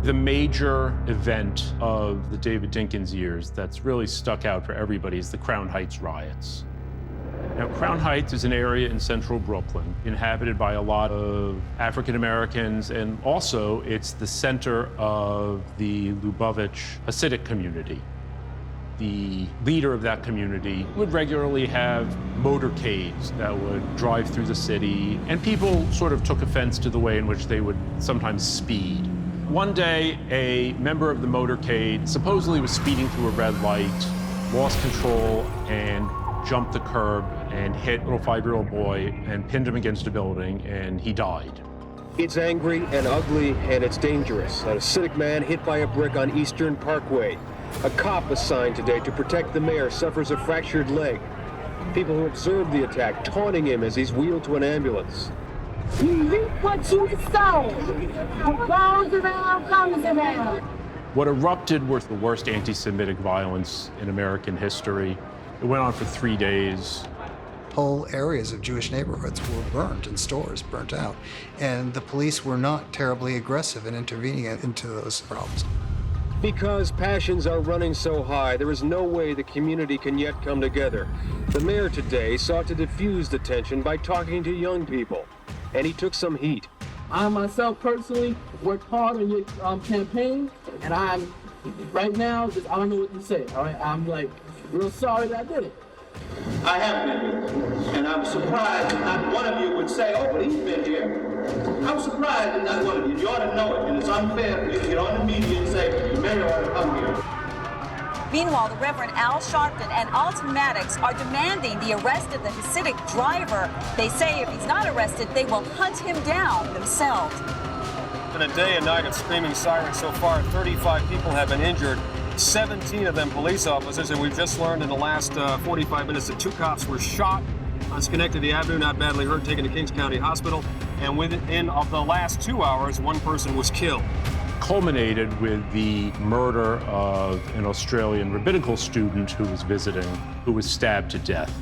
The major event of the David Dinkins years that's really stuck out for everybody is the Crown Heights riots. Now, Crown Heights is an area in central Brooklyn inhabited by a lot of African Americans, and also it's the center of the Lubavitch Hasidic community. The leader of that community would regularly have motorcades that would drive through the city, and people sort of took offense to the way in which they would sometimes speed. One day, a member of the motorcade supposedly was speeding through a red light, lost control, and jumped the curb and hit a little 5-year-old boy and pinned him against a building, and he died. It's angry and ugly, and it's dangerous. An Hasidic man hit by a brick on Eastern Parkway. A cop assigned today to protect the mayor suffers a fractured leg. People who observed the attack taunting him as he's wheeled to an ambulance. You reap what you sow. What goes around comes around. What erupted was the worst anti-Semitic violence in American history. It went on for 3 days. Whole areas of Jewish neighborhoods were burned and stores burnt out. And the police were not terribly aggressive in intervening into those problems. Because passions are running so high, there is no way the community can yet come together. The mayor today sought to diffuse the tension by talking to young people. And he took some heat. I myself personally worked hard on your campaign, and I'm right now I don't know what to say. All right, I'm like real sorry that I did it. I have been here, and I'm surprised that not one of you would say, "Oh, but he's been here." I'm surprised that not one of you. You ought to know it, and it's unfair for you to get on the media and say the mayor ought to come here. Meanwhile, the Reverend Al Sharpton and Alton Maddox are demanding the arrest of the Hasidic driver. They say if he's not arrested, they will hunt him down themselves. In a day and night of screaming sirens so far, 35 people have been injured, 17 of them police officers, and we've just learned in the last 45 minutes that 2 cops were shot on Schenectady Avenue, not badly hurt, taken to Kings County Hospital, and within of the last 2 hours, 1 person was killed. Culminated with the murder of an Australian rabbinical student who was visiting, who was stabbed to death.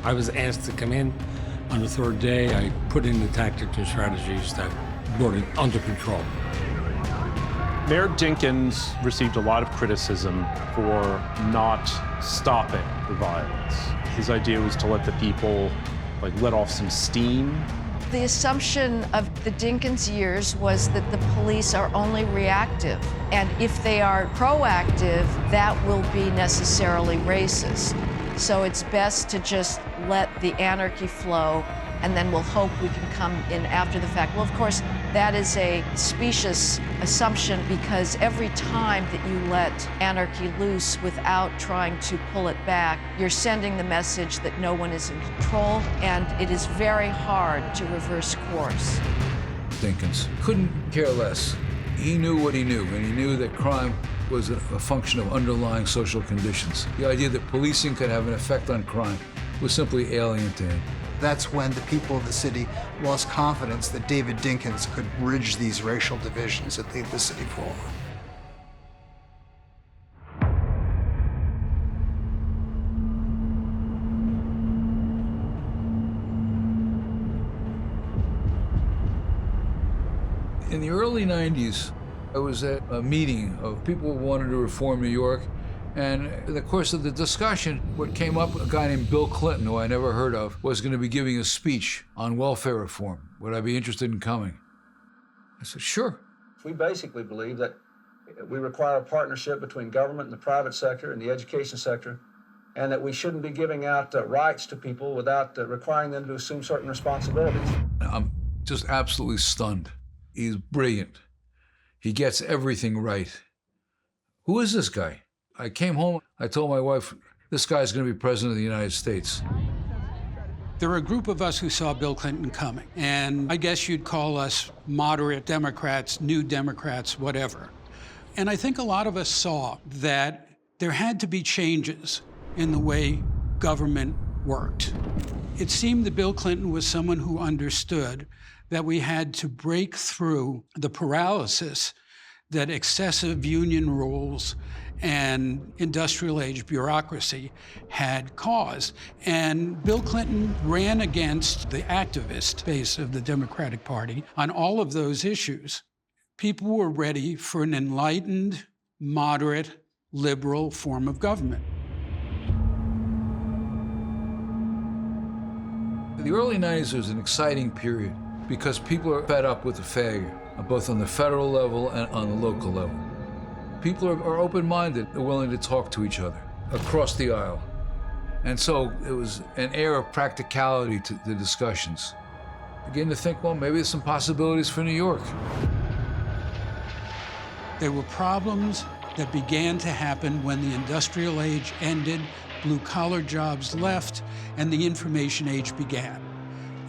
I was asked to come in on the 3rd day. I put in the tactics and strategies that brought it under control. Mayor Dinkins received a lot of criticism for not stopping the violence. His idea was to let the people let off some steam. The assumption of the Dinkins years was that the police are only reactive, and if they are proactive, that will be necessarily racist. So it's best to just let the anarchy flow, and then we'll hope we can come in after the fact. Well, of course, that is a specious assumption, because every time that you let anarchy loose without trying to pull it back, you're sending the message that no one is in control, and it is very hard to reverse course. Dinkins couldn't care less. He knew what he knew, and he knew that crime was a function of underlying social conditions. The idea that policing could have an effect on crime was simply alien to him. That's when the people of the city lost confidence that David Dinkins could bridge these racial divisions and lead the city forward. In the early 90s, I was at a meeting of people who wanted to reform New York. And in the course of the discussion, what came up, a guy named Bill Clinton, who I never heard of, was going to be giving a speech on welfare reform. Would I be interested in coming? I said, sure. We basically believe that we require a partnership between government and the private sector and the education sector, and that we shouldn't be giving out rights to people without requiring them to assume certain responsibilities. I'm just absolutely stunned. He's brilliant. He gets everything right. Who is this guy? I came home, I told my wife, this guy's going to be president of the United States. There were a group of us who saw Bill Clinton coming, and I guess you'd call us moderate Democrats, new Democrats, whatever. And I think a lot of us saw that there had to be changes in the way government worked. It seemed that Bill Clinton was someone who understood that we had to break through the paralysis that excessive union rules and industrial age bureaucracy had caused. And Bill Clinton ran against the activist base of the Democratic Party on all of those issues. People were ready for an enlightened, moderate, liberal form of government. The early 90s was an exciting period because people are fed up with the failure, both on the federal level and on the local level. People are open-minded, they're willing to talk to each other across the aisle. And so it was an air of practicality to the discussions. Began to think, well, maybe there's some possibilities for New York. There were problems that began to happen when the industrial age ended, blue-collar jobs left, and the information age began.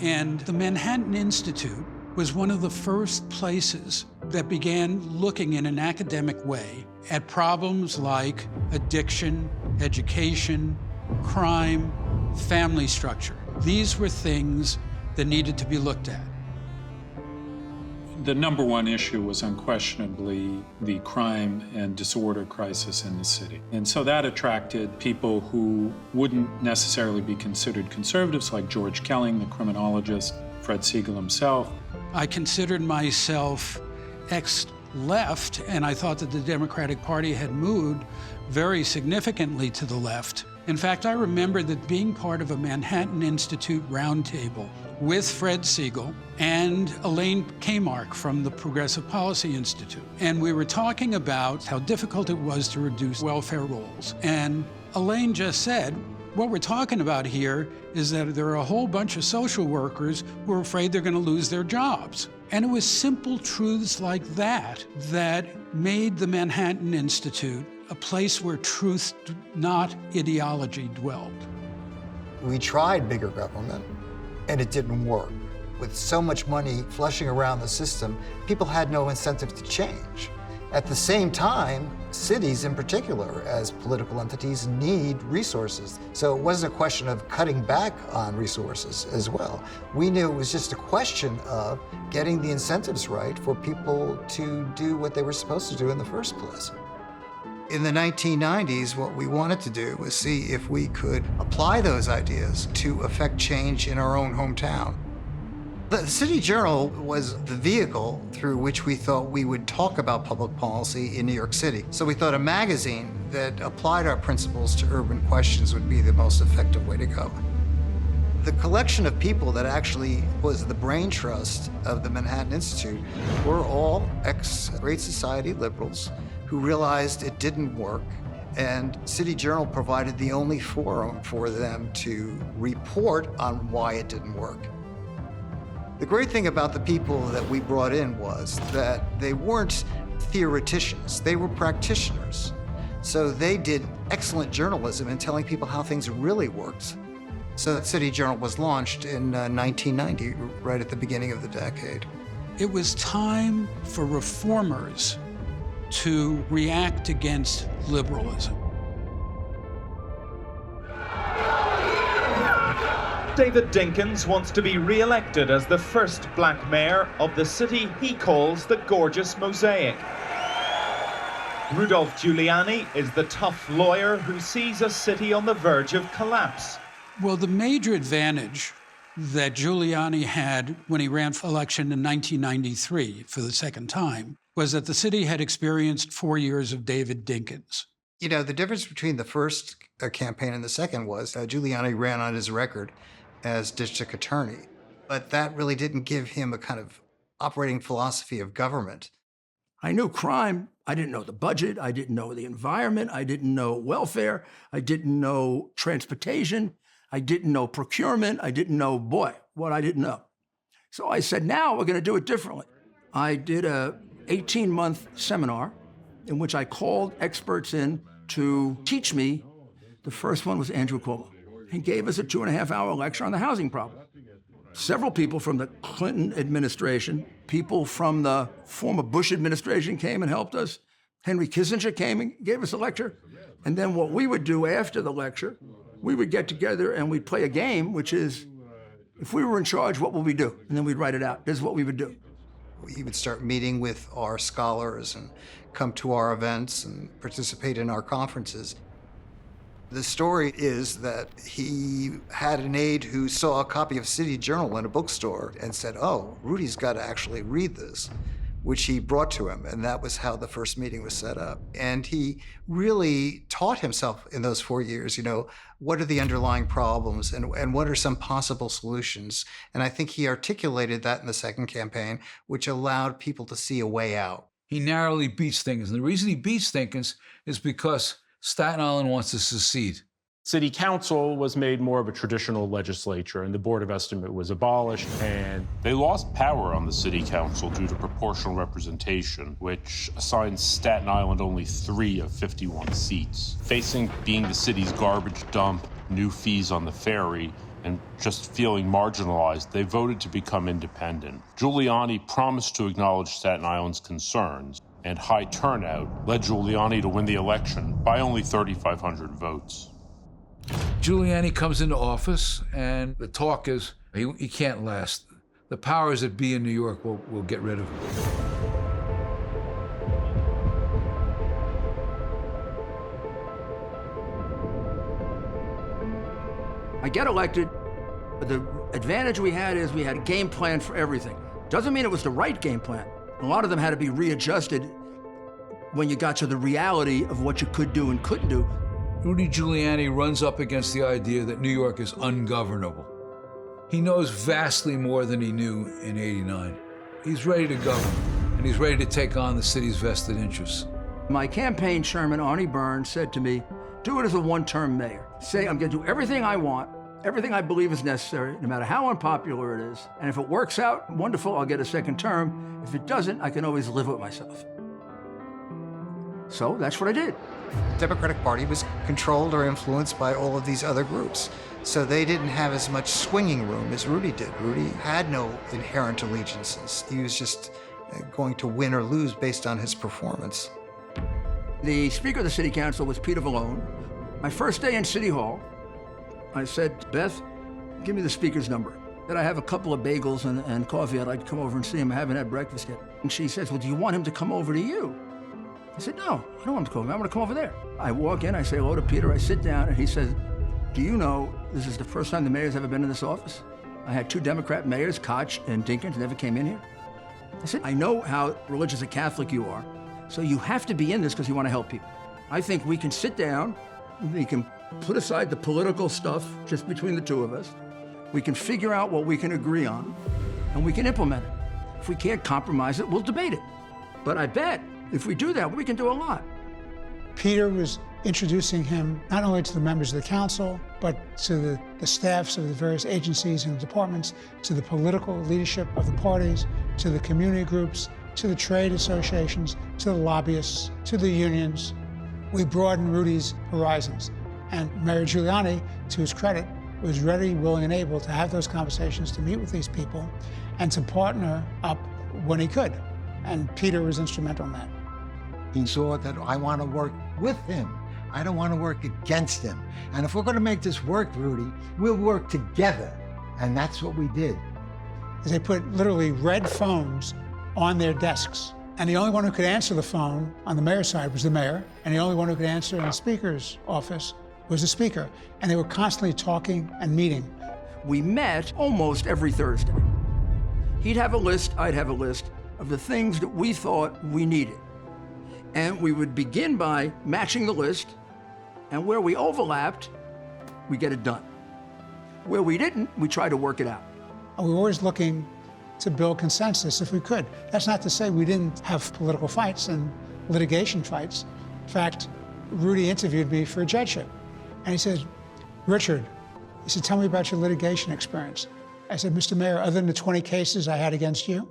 And the Manhattan Institute was one of the first places that began looking in an academic way at problems like addiction, education, crime, family structure. These were things that needed to be looked at. The number one issue was unquestionably the crime and disorder crisis in the city. And so that attracted people who wouldn't necessarily be considered conservatives, like George Kelling, the criminologist, Fred Siegel himself. I considered myself ex-left, and I thought that the Democratic Party had moved very significantly to the left. In fact, I remember that being part of a Manhattan Institute roundtable with Fred Siegel and Elaine Kamarck from the Progressive Policy Institute. And we were talking about how difficult it was to reduce welfare rolls. And Elaine just said, what we're talking about here is that there are a whole bunch of social workers who are afraid they're going to lose their jobs. And it was simple truths like that that made the Manhattan Institute a place where truth, not ideology, dwelled. We tried bigger government, and it didn't work. With so much money flushing around the system, people had no incentive to change. At the same time, cities in particular, as political entities, need resources. So it wasn't a question of cutting back on resources as well. We knew it was just a question of getting the incentives right for people to do what they were supposed to do in the first place. In the 1990s, what we wanted to do was see if we could apply those ideas to affect change in our own hometown. The City Journal was the vehicle through which we thought we would talk about public policy in New York City. So we thought a magazine that applied our principles to urban questions would be the most effective way to go. The collection of people that actually was the brain trust of the Manhattan Institute were all ex-Great Society liberals who realized it didn't work, and City Journal provided the only forum for them to report on why it didn't work. The great thing about the people that we brought in was that they weren't theoreticians, they were practitioners. So they did excellent journalism in telling people how things really worked. So the City Journal was launched in 1990, right at the beginning of the decade. It was time for reformers to react against liberalism. David Dinkins wants to be re-elected as the first black mayor of the city he calls the Gorgeous Mosaic. Rudolph Giuliani is the tough lawyer who sees a city on the verge of collapse. Well, the major advantage that Giuliani had when he ran for election in 1993 for the second time was that the city had experienced 4 years of David Dinkins. You know, the difference between the first campaign and the second was Giuliani ran on his record as district attorney, but that really didn't give him a kind of operating philosophy of government. I knew crime. I didn't know the budget. I didn't know the environment. I didn't know welfare. I didn't know transportation. I didn't know procurement. I didn't know, boy, what I didn't know. So I said, now we're going to do it differently. I did a 18-month seminar in which I called experts in to teach me. The first one was Andrew Cuomo. He gave us a 2.5-hour lecture on the housing problem. Several people from the Clinton administration, people from the former Bush administration came and helped us. Henry Kissinger came and gave us a lecture. And then what we would do after the lecture, we would get together and we'd play a game, which is, if we were in charge, what would we do? And then we'd write it out. This is what we would do. We would start meeting with our scholars and come to our events and participate in our conferences. The story is that he had an aide who saw a copy of City Journal in a bookstore and said, oh, Rudy's got to actually read this, which he brought to him. And that was how the first meeting was set up. And he really taught himself in those 4 years, you know, what are the underlying problems and what are some possible solutions? And I think he articulated that in the second campaign, which allowed people to see a way out. He narrowly beats Dinkins. And the reason he beats Dinkins is because Staten Island wants to secede. City Council was made more of a traditional legislature, and the Board of Estimate was abolished, and they lost power on the City Council due to proportional representation, which assigned Staten Island only 3 of 51 seats. Facing being the city's garbage dump, new fees on the ferry, and just feeling marginalized, they voted to become independent. Giuliani promised to acknowledge Staten Island's concerns, and high turnout led Giuliani to win the election by only 3,500 votes. Giuliani comes into office, and the talk is he can't last. The powers that be in New York will get rid of him. I get elected. The advantage we had is we had a game plan for everything. Doesn't mean it was the right game plan. A lot of them had to be readjusted when you got to the reality of what you could do and couldn't do. Rudy Giuliani runs up against the idea that New York is ungovernable. He knows vastly more than he knew in '89. He's ready to govern, and he's ready to take on the city's vested interests. My campaign chairman, Arnie Burns, said to me, do it as a one-term mayor. Say, I'm going to do everything I want, everything I believe is necessary, no matter how unpopular it is. And if it works out, wonderful, I'll get a second term. If it doesn't, I can always live with myself. So that's what I did. The Democratic Party was controlled or influenced by all of these other groups. So they didn't have as much swinging room as Rudy did. Rudy had no inherent allegiances. He was just going to win or lose based on his performance. The Speaker of the City Council was Peter Vallone. My first day in City Hall, I said, Beth, give me the Speaker's number. That I have a couple of bagels and coffee. I'd like to come over and see him. I haven't had breakfast yet. And she says, well, do you want him to come over to you? I said, no, I don't want him to come over. I want to come over there. I walk in, I say hello to Peter, I sit down, and he says, do you know this is the first time the mayor's ever been in this office? I had 2 Democrat mayors, Koch and Dinkins, never came in here. I said, I know how religious a Catholic you are, so you have to be in this because you want to help people. I think we can sit down, we can put aside the political stuff just between the two of us, we can figure out what we can agree on, and we can implement it. If we can't compromise it, we'll debate it. But I bet if we do that, we can do a lot. Peter was introducing him not only to the members of the council, but to the staffs of the various agencies and departments, to the political leadership of the parties, to the community groups, to the trade associations, to the lobbyists, to the unions. We broadened Rudy's horizons. And Mayor Giuliani, to his credit, was ready, willing, and able to have those conversations, to meet with these people, and to partner up when he could. And Peter was instrumental in that. He saw that I want to work with him. I don't want to work against him. And if we're going to make this work, Rudy, we'll work together. And that's what we did. They put literally red phones on their desks. And the only one who could answer the phone on the mayor's side was the mayor. And the only one who could answer in the speaker's office was the speaker. And they were constantly talking and meeting. We met almost every Thursday. He'd have a list, I'd have a list of the things that we thought we needed. And we would begin by matching the list, and where we overlapped, we get it done. Where we didn't, we try to work it out. And we were always looking to build consensus if we could. That's not to say we didn't have political fights and litigation fights. In fact, Rudy interviewed me for a judgeship. And he said, Richard, he said, tell me about your litigation experience. I said, Mr. Mayor, other than the 20 cases I had against you?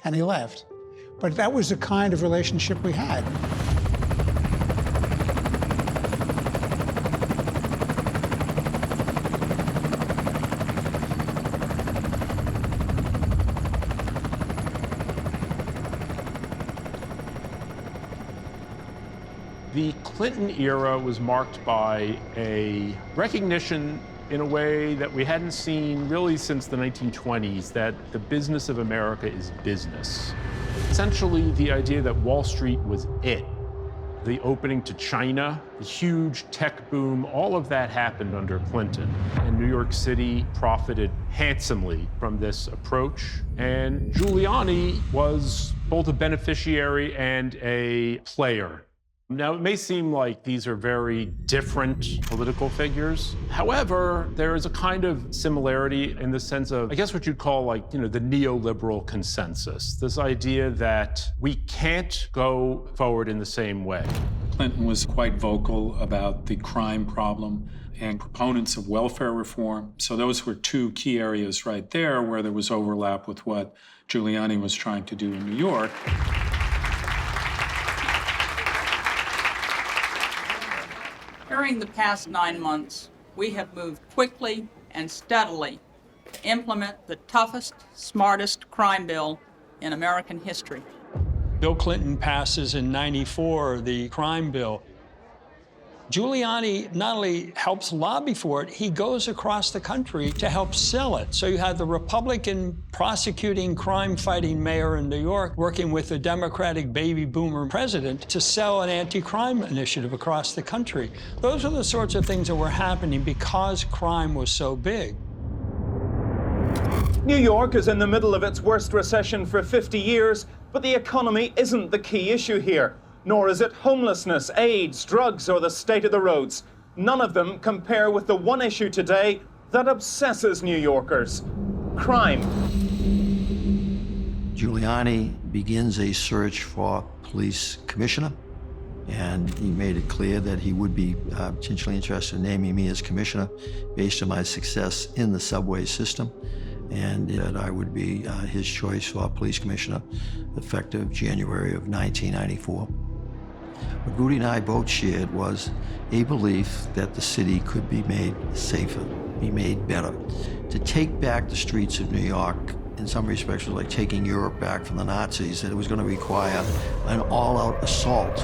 And he laughed. But that was the kind of relationship we had. The Clinton era was marked by a recognition in a way that we hadn't seen really since the 1920s, that the business of America is business. Essentially, the idea that Wall Street was it. The opening to China, the huge tech boom, all of that happened under Clinton. And New York City profited handsomely from this approach. And Giuliani was both a beneficiary and a player. Now, it may seem like these are very different political figures. However, there is a kind of similarity in the sense of, I guess what you'd call like, the neoliberal consensus. This idea that we can't go forward in the same way. Clinton was quite vocal about the crime problem and proponents of welfare reform. So those were 2 key areas right there where there was overlap with what Giuliani was trying to do in New York. During the past 9 months, we have moved quickly and steadily to implement the toughest, smartest crime bill in American history. Bill Clinton passes in '94 the crime bill. Giuliani not only helps lobby for it, he goes across the country to help sell it. So you have the Republican prosecuting crime-fighting mayor in New York working with the Democratic baby boomer president to sell an anti-crime initiative across the country. Those are the sorts of things that were happening because crime was so big. New York is in the middle of its worst recession for 50 years, but the economy isn't the key issue here. Nor is it homelessness, AIDS, drugs, or the state of the roads. None of them compare with the one issue today that obsesses New Yorkers: crime. Giuliani begins a search for police commissioner, and he made it clear that he would be potentially interested in naming me as commissioner based on my success in the subway system, and that I would be his choice for police commissioner effective January of 1994. What Rudy and I both shared was a belief that the city could be made safer, be made better. To take back the streets of New York, in some respects, was like taking Europe back from the Nazis, that it was going to require an all-out assault.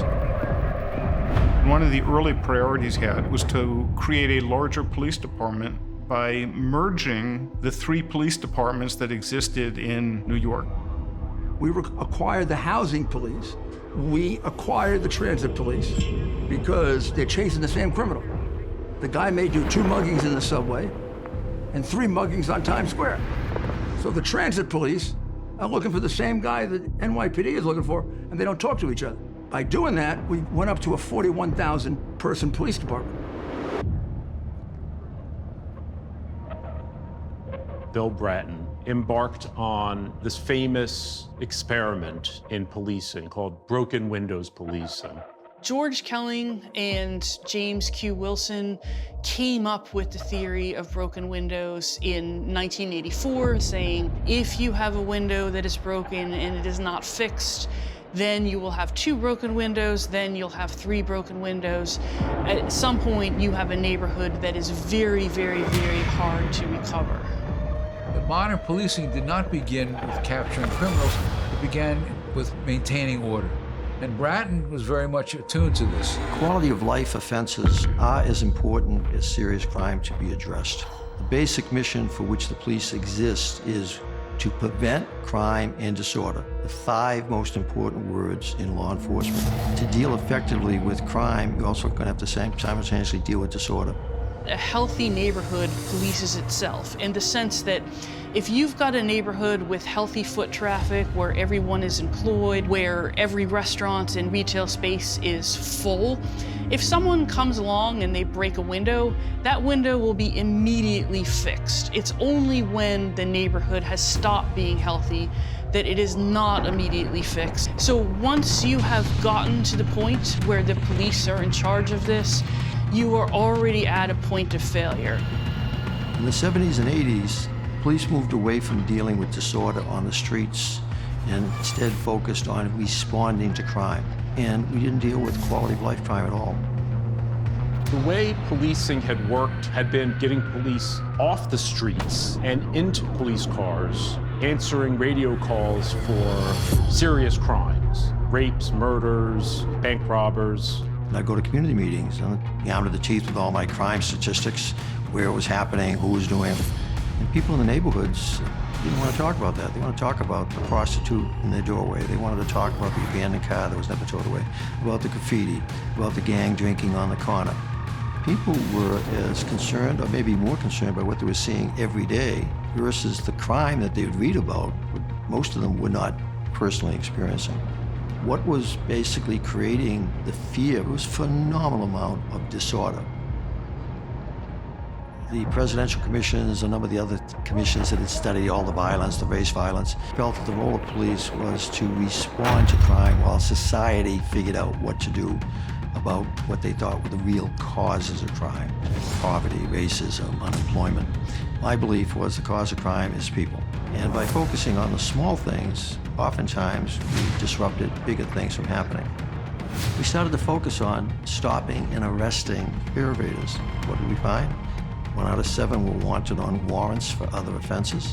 One of the early priorities he had was to create a larger police department by merging the 3 police departments that existed in New York. We acquired the housing police. We acquired the transit police because they're chasing the same criminal. The guy may do 2 muggings in the subway and 3 muggings on Times Square. So the transit police are looking for the same guy that NYPD is looking for, and they don't talk to each other. By doing that, we went up to a 41,000 person police department. Bill Bratton embarked on this famous experiment in policing called broken windows policing. George Kelling and James Q. Wilson came up with the theory of broken windows in 1984, saying if you have a window that is broken and it is not fixed, then you will have 2 broken windows, then you'll have 3 broken windows. At some point, you have a neighborhood that is very, very, very hard to recover. But modern policing did not begin with capturing criminals. It began with maintaining order. And Bratton was very much attuned to this. Quality of life offenses are as important as serious crime to be addressed. The basic mission for which the police exist is to prevent crime and disorder, the 5 most important words in law enforcement. To deal effectively with crime, you're also going to have to simultaneously deal with disorder. A healthy neighborhood polices itself in the sense that if you've got a neighborhood with healthy foot traffic, where everyone is employed, where every restaurant and retail space is full, if someone comes along and they break a window, that window will be immediately fixed. It's only when the neighborhood has stopped being healthy that it is not immediately fixed. So once you have gotten to the point where the police are in charge of this, you are already at a point of failure. In the 70s and 80s, police moved away from dealing with disorder on the streets and instead focused on responding to crime. And we didn't deal with quality of life crime at all. The way policing had worked had been getting police off the streets and into police cars, answering radio calls for serious crimes, rapes, murders, bank robbers. And I'd go to community meetings and armed to the teeth with all my crime statistics, where it was happening, who was doing it. And people in the neighborhoods didn't want to talk about that. They want to talk about the prostitute in their doorway. They wanted to talk about the abandoned car that was never towed away, about the graffiti, about the gang drinking on the corner. People were as concerned, or maybe more concerned, by what they were seeing every day versus the crime that they would read about, but most of them were not personally experiencing. What was basically creating the fear was a phenomenal amount of disorder. The presidential commissions, a number of the other commissions that had studied all the violence, the race violence, felt that the role of police was to respond to crime while society figured out what to do about what they thought were the real causes of crime: poverty, racism, unemployment. My belief was the cause of crime is people. And by focusing on the small things, oftentimes we disrupted bigger things from happening. We started to focus on stopping and arresting fear evaders. What did we find? 1 out of 7 were wanted on warrants for other offenses.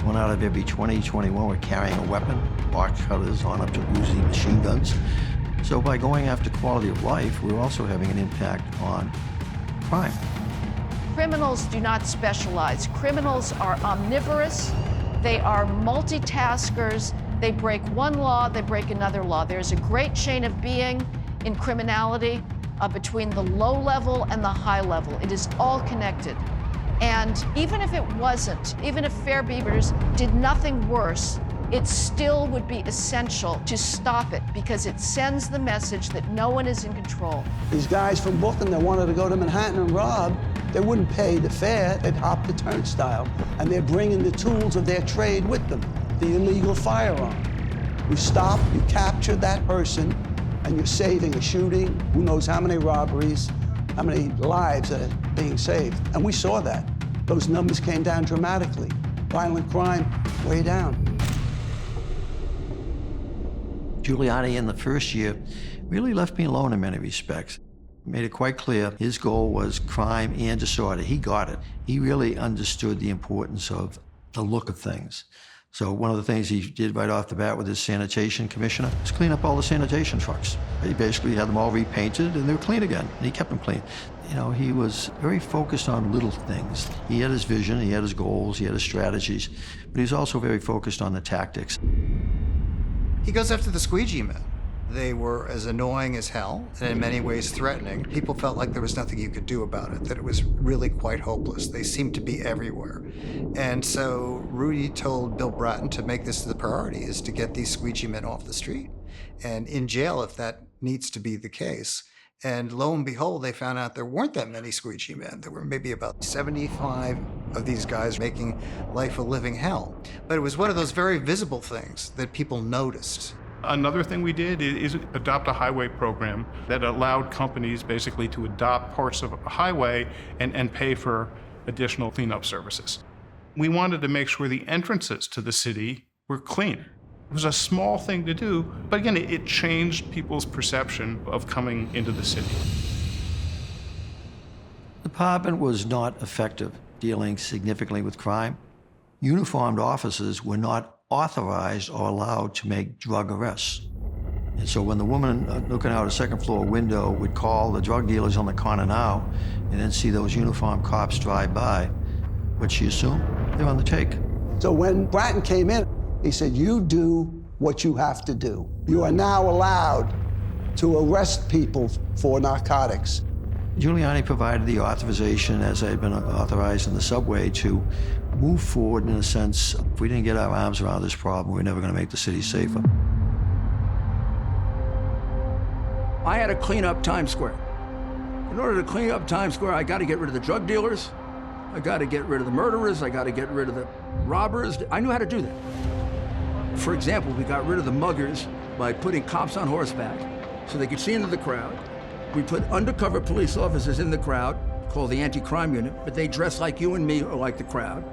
1 out of every 20, 21 were carrying a weapon, box cutters on up to Uzi machine guns. So by going after quality of life, we're also having an impact on crime. Criminals do not specialize. Criminals are omnivorous. They are multitaskers. They break one law, they break another law. There's a great chain of being in criminality between the low level and the high level. It is all connected. And even if it wasn't, even if Fair Beavers did nothing worse, it still would be essential to stop it because it sends the message that no one is in control. These guys from Brooklyn that wanted to go to Manhattan and rob, they wouldn't pay the fare, they'd hop the turnstile, and they're bringing the tools of their trade with them, the illegal firearm. You stop, you capture that person, and you're saving a shooting, who knows how many robberies, how many lives are being saved. And we saw that. Those numbers came down dramatically. Violent crime, way down. Giuliani in the first year really left me alone in many respects. Made it quite clear his goal was crime and disorder. He got it. He really understood the importance of the look of things. So one of the things he did right off the bat with his sanitation commissioner was clean up all the sanitation trucks. He basically had them all repainted and they were clean again, and he kept them clean. You know, he was very focused on little things. He had his vision, he had his goals, he had his strategies, but he was also very focused on the tactics. He goes after the squeegee men. They were as annoying as hell and in many ways threatening. People felt like there was nothing you could do about it, that it was really quite hopeless. They seemed to be everywhere. And so Rudy told Bill Bratton to make this the priority, is to get these squeegee men off the street and in jail if that needs to be the case. And lo and behold, they found out there weren't that many squeegee men. There were maybe about 75 of these guys making life a living hell. But it was one of those very visible things that people noticed. Another thing we did is adopt a highway program that allowed companies basically to adopt parts of a highway and pay for additional cleanup services. We wanted to make sure the entrances to the city were clean. It was a small thing to do, but again, it changed people's perception of coming into the city. The department was not effective dealing significantly with crime. Uniformed officers were not authorized or allowed to make drug arrests. And so when the woman looking out a second floor window would call the drug dealers on the corner now and then see those uniformed cops drive by, what'd she assume? They're on the take. So when Bratton came in, he said, you do what you have to do. You are now allowed to arrest people for narcotics. Giuliani provided the authorization, as I had been authorized in the subway, to move forward in a sense. If we didn't get our arms around this problem, we were never going to make the city safer. I had to clean up Times Square. In order to clean up Times Square, I got to get rid of the drug dealers, I got to get rid of the murderers, I got to get rid of the robbers. I knew how to do that. For example, we got rid of the muggers by putting cops on horseback so they could see into the crowd. We put undercover police officers in the crowd, called the anti-crime unit, but they dress like you and me or like the crowd.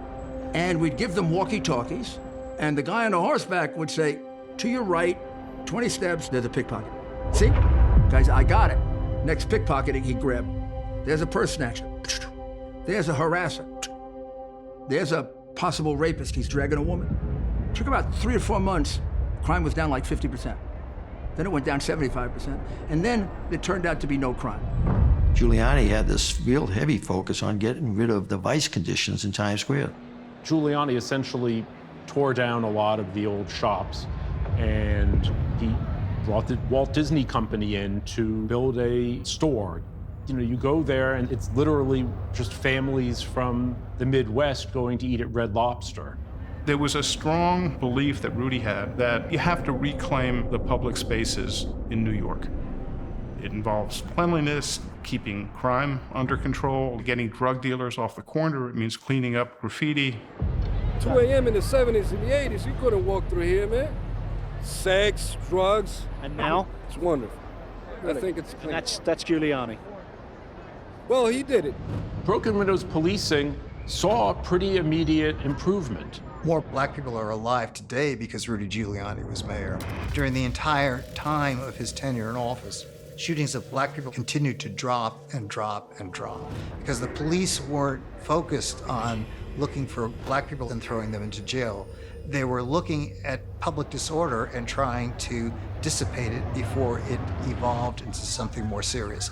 And we'd give them walkie-talkies, and the guy on the horseback would say, to your right, 20 steps, there's a pickpocket. See? Guys, I got it. Next pickpocketing, he'd grab. There's a purse snatcher. There's a harasser. There's a possible rapist. He's dragging a woman. Took about 3 or 4 months. Crime was down like 50%. Then it went down 75%. And then it turned out to be no crime. Giuliani had this real heavy focus on getting rid of the vice conditions in Times Square. Giuliani essentially tore down a lot of the old shops, and he brought the Walt Disney Company in to build a store. You know, you go there and it's literally just families from the Midwest going to eat at Red Lobster. There was a strong belief that Rudy had that you have to reclaim the public spaces in New York. It involves cleanliness, keeping crime under control, getting drug dealers off the corner. It means cleaning up graffiti. 2 a.m. in the 70s and the 80s, you couldn't walk through here, man. Sex, drugs. And now? It's wonderful. I think it's clean. That's Giuliani. Well, he did it. Broken windows policing saw a pretty immediate improvement. More black people are alive today because Rudy Giuliani was mayor. During the entire time of his tenure in office, shootings of black people continued to drop and drop and drop because the police weren't focused on looking for black people and throwing them into jail. They were looking at public disorder and trying to dissipate it before it evolved into something more serious.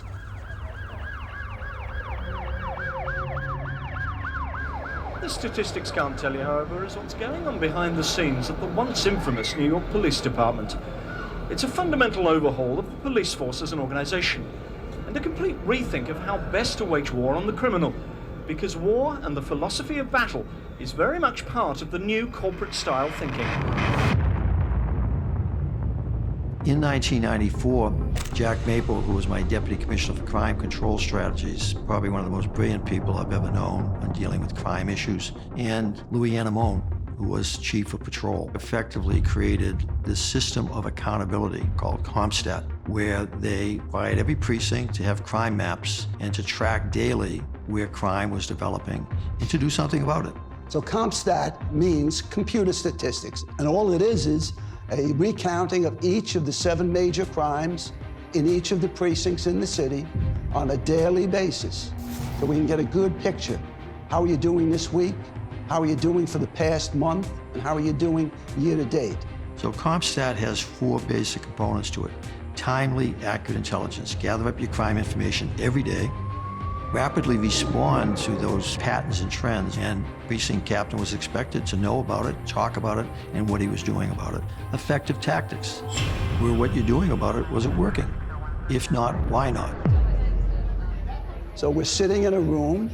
The statistics can't tell you, however, is what's going on behind the scenes at the once infamous New York Police Department. It's a fundamental overhaul of the police force as an organization, and a complete rethink of how best to wage war on the criminal, because war and the philosophy of battle is very much part of the new corporate-style thinking. In 1994, Jack Maple, who was my Deputy Commissioner for Crime Control Strategies, probably one of the most brilliant people I've ever known on dealing with crime issues, and Louis Anamone, who was Chief of Patrol, effectively created this system of accountability called CompStat, where they required every precinct to have crime maps and to track daily where crime was developing and to do something about it. So CompStat means computer statistics, and all it is a recounting of each of the 7 major crimes in each of the precincts in the city on a daily basis, so we can get a good picture. How are you doing this week? How are you doing for the past month? And how are you doing year to date? So CompStat has 4 basic components to it. Timely, accurate intelligence. Gather up your crime information every day. Rapidly respond to those patterns and trends, and precinct captain was expected to know about it, talk about it, and what he was doing about it. Effective tactics, where what you're doing about it, was it working? If not, why not? So we're sitting in a room.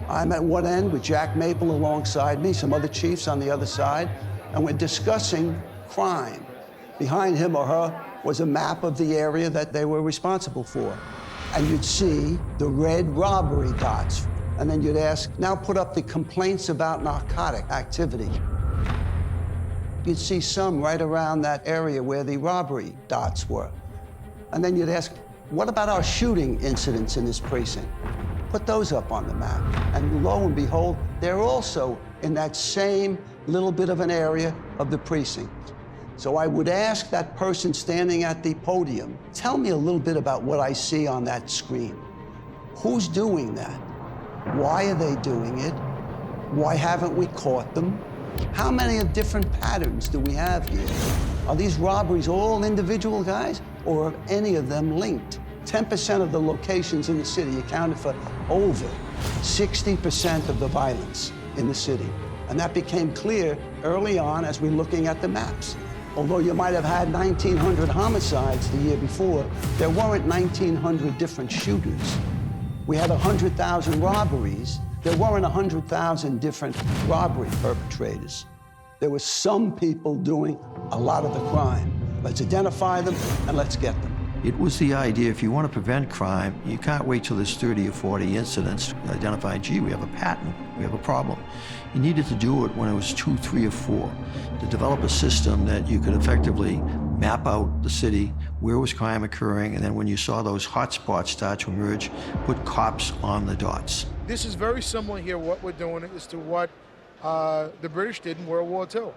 I'm at one end with Jack Maple alongside me, some other chiefs on the other side, and we're discussing crime. Behind him or her was a map of the area that they were responsible for. And you'd see the red robbery dots. And then you'd ask, now put up the complaints about narcotic activity. You'd see some right around that area where the robbery dots were. And then you'd ask, what about our shooting incidents in this precinct? Put those up on the map. And lo and behold, they're also in that same little bit of an area of the precinct. So I would ask that person standing at the podium, tell me a little bit about what I see on that screen. Who's doing that? Why are they doing it? Why haven't we caught them? How many of different patterns do we have here? Are these robberies all individual guys, or are any of them linked? 10% of the locations in the city accounted for over 60% of the violence in the city. And that became clear early on as we're looking at the maps. Although you might have had 1,900 homicides the year before, there weren't 1,900 different shooters. We had 100,000 robberies. There weren't 100,000 different robbery perpetrators. There were some people doing a lot of the crime. Let's identify them and let's get them. It was the idea, if you want to prevent crime, you can't wait till there's 30 or 40 incidents to identify, gee, we have a pattern, we have a problem. You needed to do it when it was 2, 3, or 4, to develop a system that you could effectively map out the city, where was crime occurring, and then when you saw those hot spots start to emerge, put cops on the dots. This is very similar here, what we're doing, is to what the British did in World War II.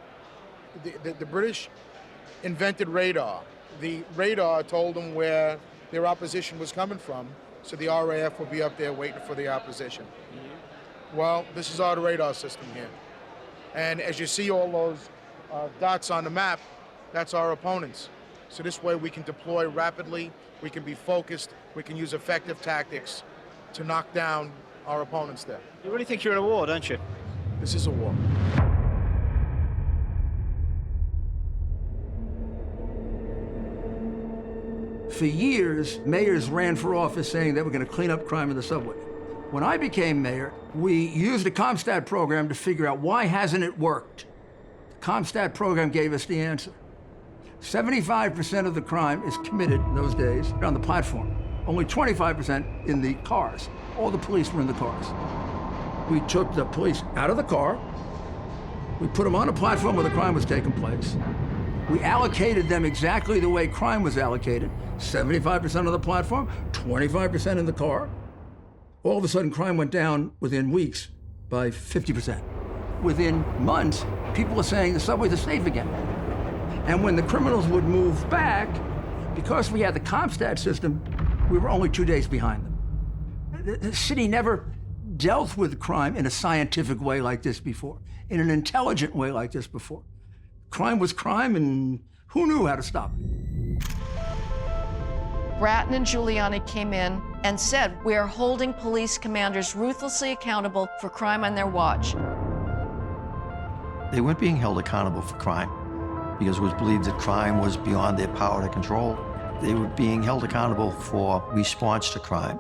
The British invented radar. The radar told them where their opposition was coming from, so the RAF would be up there waiting for the opposition. Well, this is our radar system here. And as you see all those dots on the map, that's our opponents. So this way we can deploy rapidly, we can be focused, we can use effective tactics to knock down our opponents there. You really think you're in a war, don't you? This is a war. For years, mayors ran for office saying they were going to clean up crime in the subway. When I became mayor, we used the CompStat program to figure out why hasn't it worked. The CompStat program gave us the answer. 75% of the crime is committed in those days on the platform. Only 25% in the cars. All the police were in the cars. We took the police out of the car. We put them on a platform where the crime was taking place. We allocated them exactly the way crime was allocated. 75% of the platform, 25% in the car. All of a sudden, crime went down within weeks by 50%. Within months, people were saying the subways are safe again. And when the criminals would move back, because we had the CompStat system, we were only 2 days behind them. The city never dealt with crime in a scientific way like this before, in an intelligent way like this before. Crime was crime, and who knew how to stop it? Bratton and Giuliani came in and said, we are holding police commanders ruthlessly accountable for crime on their watch. They weren't being held accountable for crime because it was believed that crime was beyond their power to control. They were being held accountable for response to crime.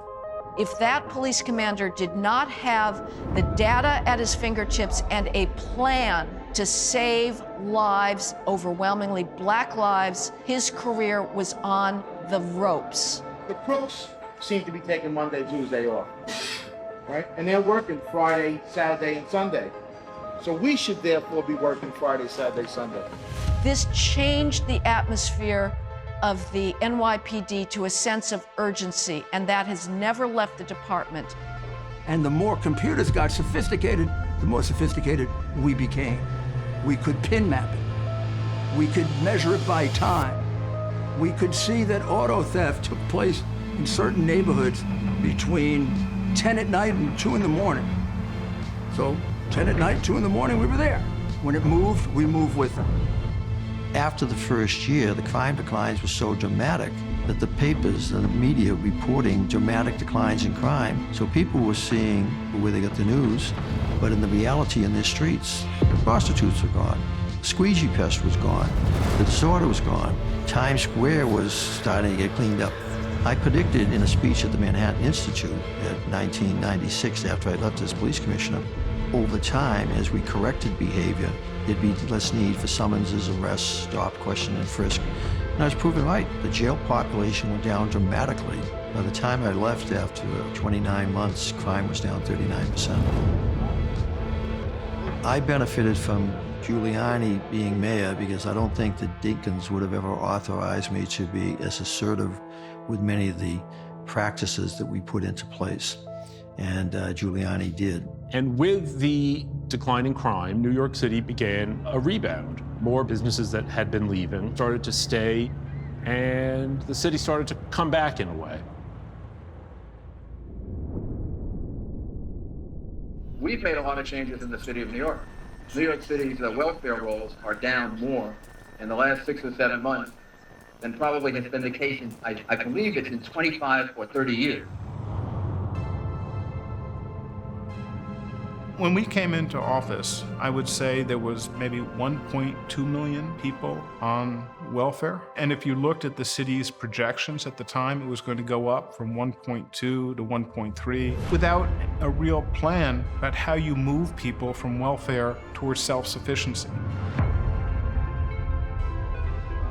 If that police commander did not have the data at his fingertips and a plan to save lives, overwhelmingly black lives, his career was on the ropes. The crooks seem to be taking Monday, Tuesday off, right? And they're working Friday, Saturday, and Sunday. So we should therefore be working Friday, Saturday, Sunday. This changed the atmosphere of the NYPD to a sense of urgency, and that has never left the department. And the more computers got sophisticated, the more sophisticated we became. We could pin map it. We could measure it by time. We could see that auto theft took place in certain neighborhoods between 10 at night and 2 in the morning. So 10 at night, 2 in the morning, we were there. When it moved, we moved with them. After the first year, the crime declines were so dramatic that the papers and the media reporting dramatic declines in crime. So people were seeing where they got the news, but in the reality in their streets, the prostitutes were gone. The squeegee pest was gone. The disorder was gone. Times Square was starting to get cleaned up. I predicted in a speech at the Manhattan Institute in 1996, after I left as police commissioner, over time, as we corrected behavior, there'd be less need for summonses, arrests, stop, question, and frisk. And I was proven right. The jail population went down dramatically. By the time I left after 29 months, crime was down 39%. I benefited from Giuliani being mayor because I don't think that Dinkins would have ever authorized me to be as assertive with many of the practices that we put into place. And Giuliani did. And with the decline in crime, New York City began a rebound. More businesses that had been leaving started to stay, and the city started to come back in a way. We've made a lot of changes in the city of New York. New York City's welfare rolls are down more in the last 6 or 7 months than probably has been the case in, I believe it's in 25 or 30 years. When we came into office, I would say there was maybe 1.2 million people on welfare. And if you looked at the city's projections at the time, it was going to go up from 1.2 to 1.3 without a real plan about how you move people from welfare towards self-sufficiency.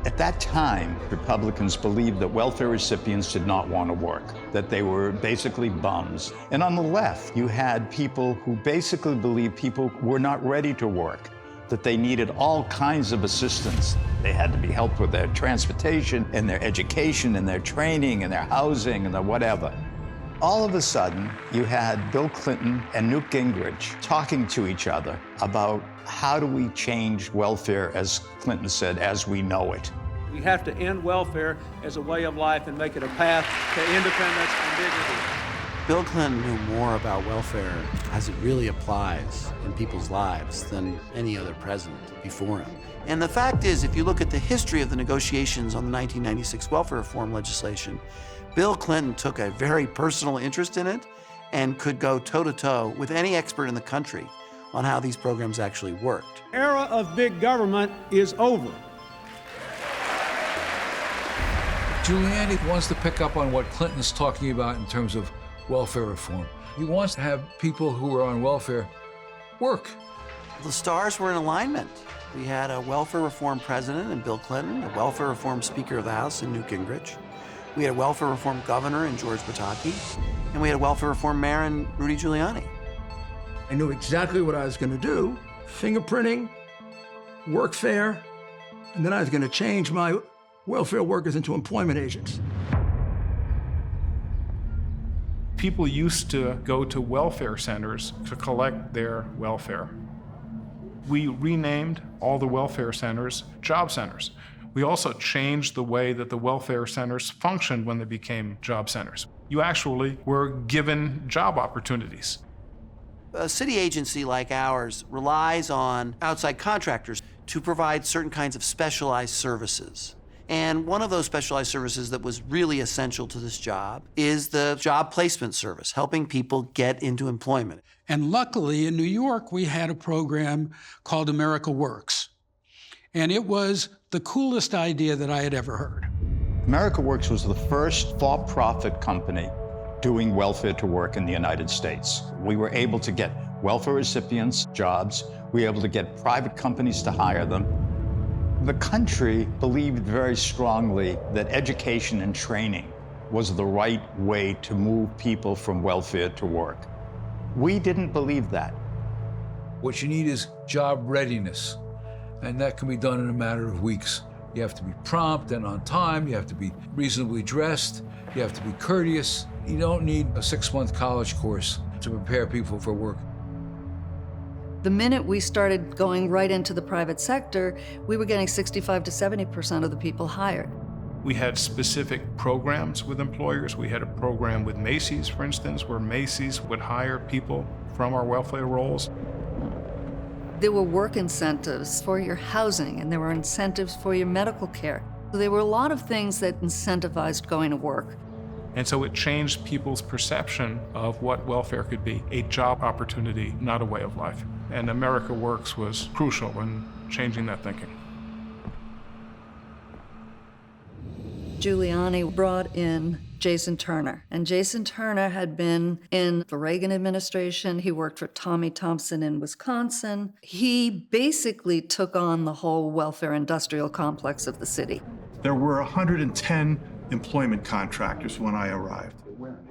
At that time, Republicans believed that welfare recipients did not want to work, that they were basically bums. And on the left, you had people who basically believed people were not ready to work, that they needed all kinds of assistance. They had to be helped with their transportation and their education and their training and their housing and their whatever. All of a sudden, you had Bill Clinton and Newt Gingrich talking to each other about how do we change welfare, as Clinton said, as we know it. We have to end welfare as a way of life and make it a path to independence and dignity. Bill Clinton knew more about welfare as it really applies in people's lives than any other president before him. And the fact is, if you look at the history of the negotiations on the 1996 welfare reform legislation, Bill Clinton took a very personal interest in it and could go toe-to-toe with any expert in the country on how these programs actually worked. Era of big government is over. Giuliani wants to pick up on what Clinton's talking about in terms of welfare reform. He wants to have people who are on welfare work. The stars were in alignment. We had a welfare reform president in Bill Clinton, a welfare reform speaker of the House in Newt Gingrich. We had a welfare reform governor in George Pataki, and we had a welfare reform mayor in Rudy Giuliani. I knew exactly what I was going to do, fingerprinting, workfare, and then I was going to change my welfare workers into employment agents. People used to go to welfare centers to collect their welfare. We renamed all the welfare centers job centers. We also changed the way that the welfare centers functioned when they became job centers. You actually were given job opportunities. A city agency like ours relies on outside contractors to provide certain kinds of specialized services. And one of those specialized services that was really essential to this job is the job placement service, helping people get into employment. And luckily in New York, we had a program called America Works. And it was the coolest idea that I had ever heard. America Works was the first for-profit company doing welfare to work in the United States. We were able to get welfare recipients jobs. We were able to get private companies to hire them. The country believed very strongly that education and training was the right way to move people from welfare to work. We didn't believe that. What you need is job readiness, and that can be done in a matter of weeks. You have to be prompt and on time. You have to be reasonably dressed. You have to be courteous. You don't need a 6-month college course to prepare people for work. The minute we started going right into the private sector, we were getting 65 to 70% of the people hired. We had specific programs with employers. We had a program with Macy's, for instance, where Macy's would hire people from our welfare rolls. There were work incentives for your housing, and there were incentives for your medical care. So there were a lot of things that incentivized going to work. And so it changed people's perception of what welfare could be, a job opportunity, not a way of life. And America Works was crucial in changing that thinking. Giuliani brought in Jason Turner, and Jason Turner had been in the Reagan administration. He worked for Tommy Thompson in Wisconsin. He basically took on the whole welfare industrial complex of the city. There were 110 employment contractors when I arrived.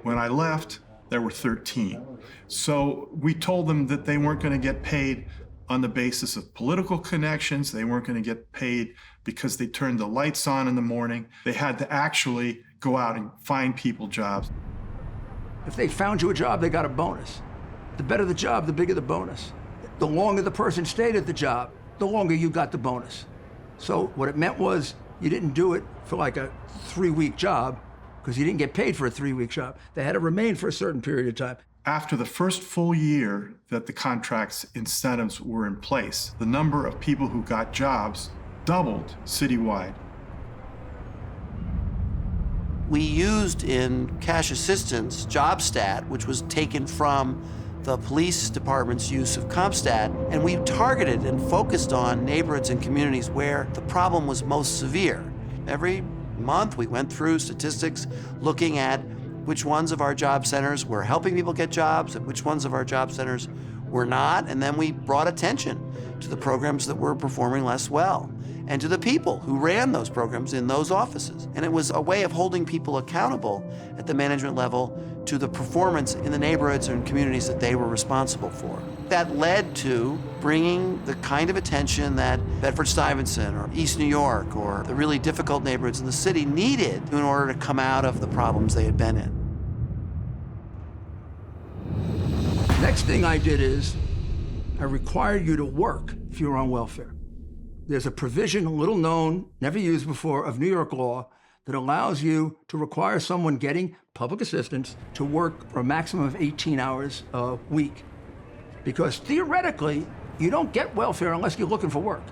When I left, there were 13. So we told them that they weren't going to get paid on the basis of political connections. They weren't going to get paid because they turned the lights on in the morning. They had to actually go out and find people jobs. If they found you a job, they got a bonus. The better the job, the bigger the bonus. The longer the person stayed at the job, the longer you got the bonus. So what it meant was you didn't do it for like a 3-week job because you didn't get paid for a 3-week job. They had to remain for a certain period of time. After the first full year that the contract's incentives were in place, the number of people who got jobs doubled citywide. We used in cash assistance JobStat, which was taken from the police department's use of CompStat, and we targeted and focused on neighborhoods and communities where the problem was most severe. Every month we went through statistics looking at which ones of our job centers were helping people get jobs and which ones of our job centers were not, and then we brought attention to the programs that were performing less well and to the people who ran those programs in those offices. And it was a way of holding people accountable at the management level to the performance in the neighborhoods and communities that they were responsible for. That led to bringing the kind of attention that Bedford-Stuyvesant or East New York or the really difficult neighborhoods in the city needed in order to come out of the problems they had been in. Next thing I did is I required you to work if you were on welfare. There's a provision, little known, never used before, of New York law that allows you to require someone getting public assistance to work for a maximum of 18 hours a week. Because theoretically, you don't get welfare unless you're looking for work.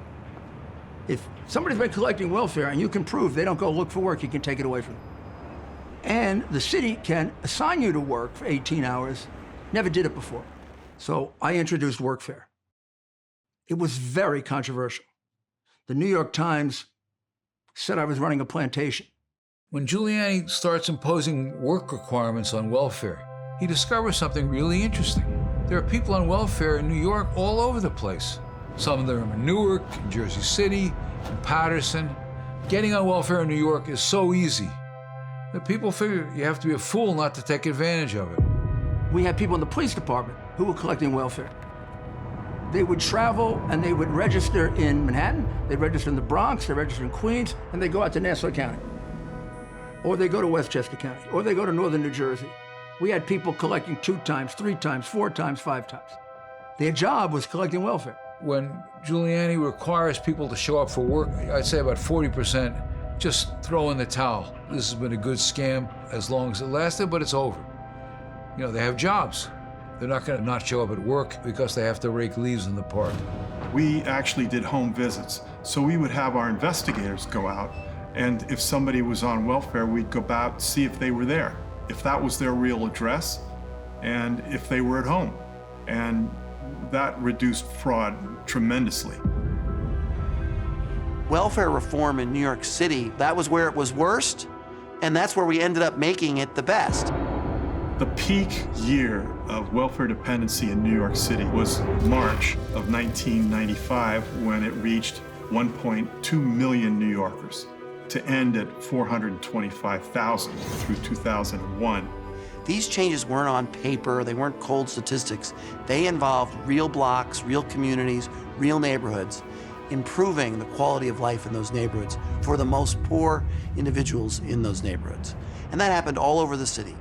If somebody's been collecting welfare and you can prove they don't go look for work, you can take it away from them. And the city can assign you to work for 18 hours. Never did it before. So I introduced workfare. It was very controversial. The New York Times said I was running a plantation. When Giuliani starts imposing work requirements on welfare, he discovers something really interesting. There are people on welfare in New York all over the place. Some of them in Newark, in Jersey City, in Patterson. Getting on welfare in New York is so easy that people figure you have to be a fool not to take advantage of it. We had people in the police department who were collecting welfare. They would travel and they would register in Manhattan, they'd register in the Bronx, they'd register in Queens, and they go out to Nassau County. Or they go to Westchester County, or they go to northern New Jersey. We had people collecting 2 times, 3 times, 4 times, 5 times. Their job was collecting welfare. When Giuliani requires people to show up for work, I'd say about 40% just throw in the towel. This has been a good scam as long as it lasted, but it's over. You know, they have jobs. They're not going to not show up at work because they have to rake leaves in the park. We actually did home visits. So we would have our investigators go out, and if somebody was on welfare, we'd go out, see if they were there, if that was their real address, and if they were at home. And that reduced fraud tremendously. Welfare reform in New York City, that was where it was worst, and that's where we ended up making it the best. The peak year of welfare dependency in New York City was March of 1995, when it reached 1.2 million New Yorkers, to end at 425,000 through 2001. These changes weren't on paper, they weren't cold statistics. They involved real blocks, real communities, real neighborhoods, improving the quality of life in those neighborhoods for the most poor individuals in those neighborhoods. And that happened all over the city.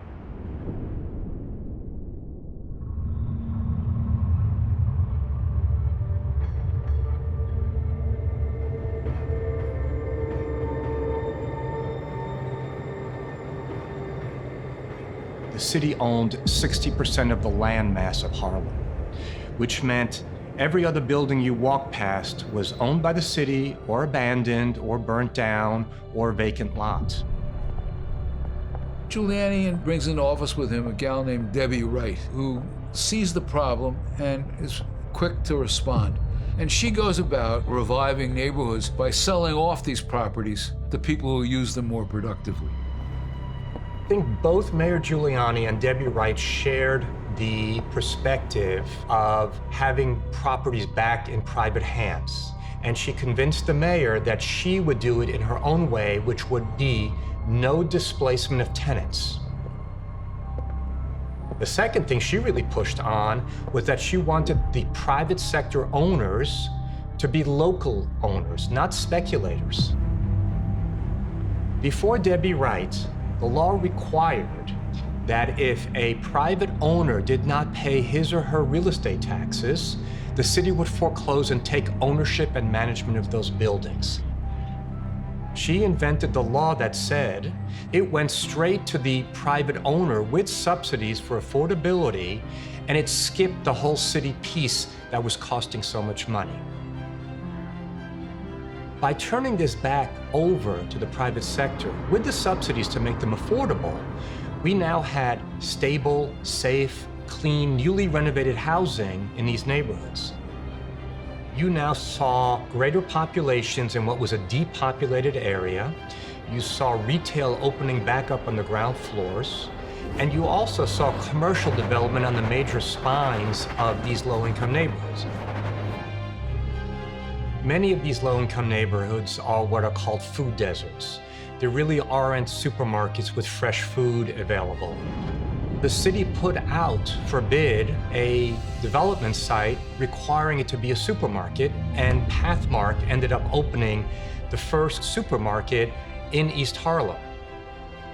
The city owned 60% of the land mass of Harlem, which meant every other building you walked past was owned by the city or abandoned or burnt down or vacant lots. Giuliani brings into office with him a gal named Debbie Wright, who sees the problem and is quick to respond. And she goes about reviving neighborhoods by selling off these properties to people who use them more productively. I think both Mayor Giuliani and Debbie Wright shared the perspective of having properties back in private hands. And she convinced the mayor that she would do it in her own way, which would be no displacement of tenants. The second thing she really pushed on was that she wanted the private sector owners to be local owners, not speculators. Before Debbie Wright, the law required that if a private owner did not pay his or her real estate taxes, the city would foreclose and take ownership and management of those buildings. She invented the law that said it went straight to the private owner with subsidies for affordability, and it skipped the whole city piece that was costing so much money. By turning this back over to the private sector with the subsidies to make them affordable, we now had stable, safe, clean, newly renovated housing in these neighborhoods. You now saw greater populations in what was a depopulated area. You saw retail opening back up on the ground floors. And you also saw commercial development on the major spines of these low-income neighborhoods. Many of these low-income neighborhoods are what are called food deserts. There really aren't supermarkets with fresh food available. The city put out for bid a development site requiring it to be a supermarket, and Pathmark ended up opening the first supermarket in East Harlem.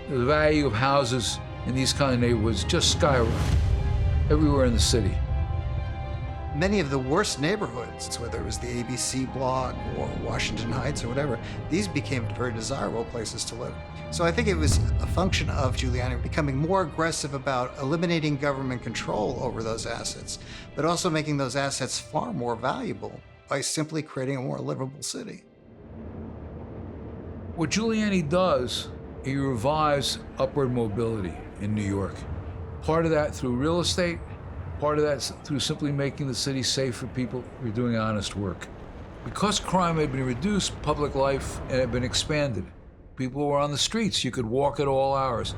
The value of houses in these kind of neighborhoods just skyrocketed everywhere in the city. Many of the worst neighborhoods, whether it was the ABC block or Washington Heights or whatever, these became very desirable places to live. So I think it was a function of Giuliani becoming more aggressive about eliminating government control over those assets, but also making those assets far more valuable by simply creating a more livable city. What Giuliani does, he revives upward mobility in New York. Part of that through real estate, part of that through simply making the city safe for people who are doing honest work. Because crime had been reduced, public life had been expanded. People were on the streets. You could walk at all hours.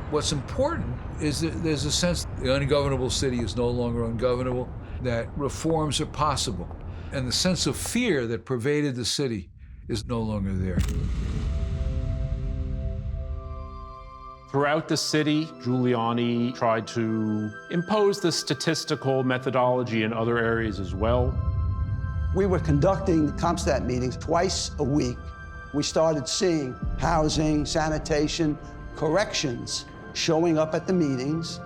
What's important is that there's a sense the ungovernable city is no longer ungovernable, that reforms are possible. And the sense of fear that pervaded the city is no longer there. Throughout the city, Giuliani tried to impose the statistical methodology in other areas as well. We were conducting CompStat meetings twice a week. We started seeing housing, sanitation, corrections showing up at the meetings,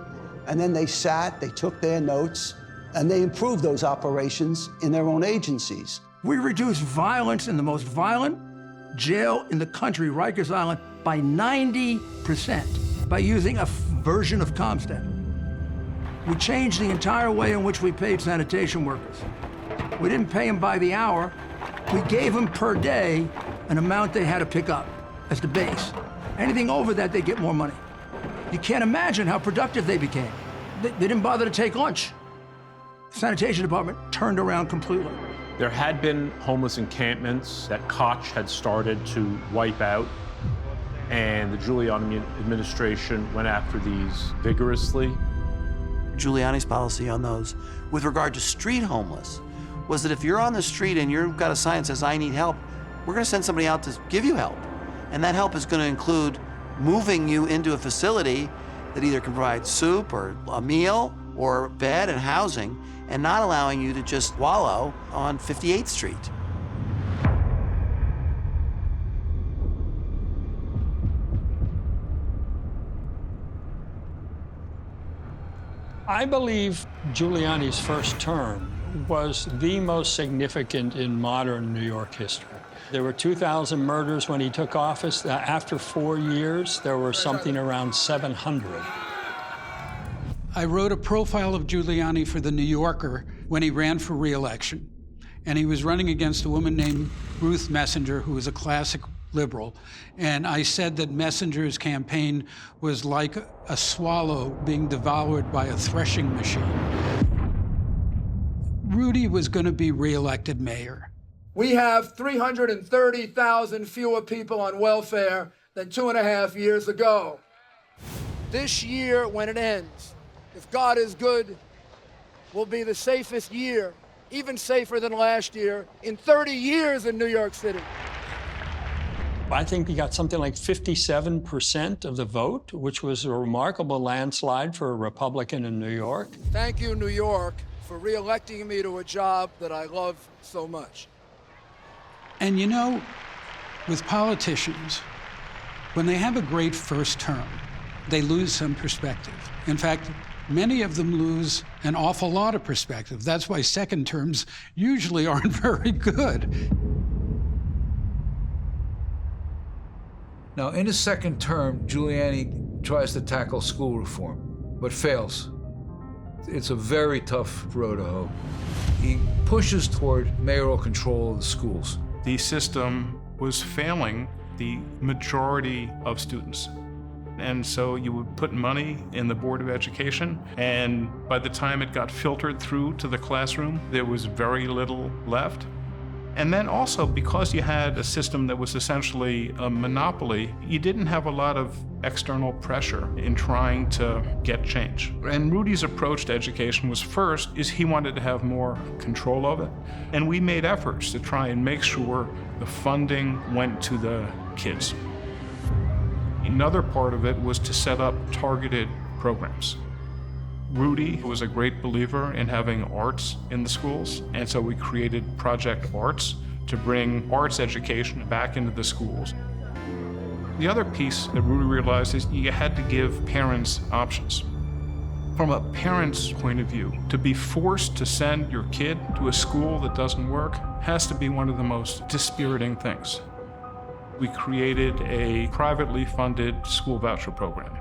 and then they sat, they took their notes, and they improved those operations in their own agencies. We reduced violence in the most violent jail in the country, Rikers Island, by 90% by using a version of CompStat. We changed the entire way in which we paid sanitation workers. We didn't pay them by the hour. We gave them per day an amount they had to pick up as the base. Anything over that, they get more money. You can't imagine how productive they became. They didn't bother to take lunch. The sanitation department turned around completely. There had been homeless encampments that Koch had started to wipe out, and the Giuliani administration went after these vigorously. Giuliani's policy on those with regard to street homeless was that if you're on the street and you've got a sign that says, "I need help," we're going to send somebody out to give you help. And that help is going to include moving you into a facility that either can provide soup or a meal or bed and housing, and not allowing you to just wallow on 58th Street. I believe Giuliani's first term was the most significant in modern New York history. There were 2,000 murders when he took office. After 4 years, there were something around 700. I wrote a profile of Giuliani for The New Yorker when he ran for re-election. And he was running against a woman named Ruth Messenger, who was a classic liberal. And I said that Messenger's campaign was like a swallow being devoured by a threshing machine. Rudy was going to be re-elected mayor. We have 330,000 fewer people on welfare than 2.5 years ago. This year, when it ends, if God is good, will be the safest year, even safer than last year, in 30 years in New York City. I think he got something like 57% of the vote, which was a remarkable landslide for a Republican in New York. Thank you, New York, for re-electing me to a job that I love so much. And you know, with politicians, when they have a great first term, they lose some perspective. In fact, many of them lose an awful lot of perspective. That's why second terms usually aren't very good. Now, in his second term, Giuliani tries to tackle school reform, but fails. It's a very tough road to hoe. He pushes toward mayoral control of the schools. The system was failing the majority of students. And so you would put money in the Board of Education, and by the time it got filtered through to the classroom, there was very little left. And then also, because you had a system that was essentially a monopoly, you didn't have a lot of external pressure in trying to get change. And Rudy's approach to education was he wanted to have more control of it. And we made efforts to try and make sure the funding went to the kids. Another part of it was to set up targeted programs. Rudy was a great believer in having arts in the schools, and so we created Project Arts to bring arts education back into the schools. The other piece that Rudy realized is you had to give parents options. From a parent's point of view, to be forced to send your kid to a school that doesn't work has to be one of the most dispiriting things. We created a privately funded school voucher program.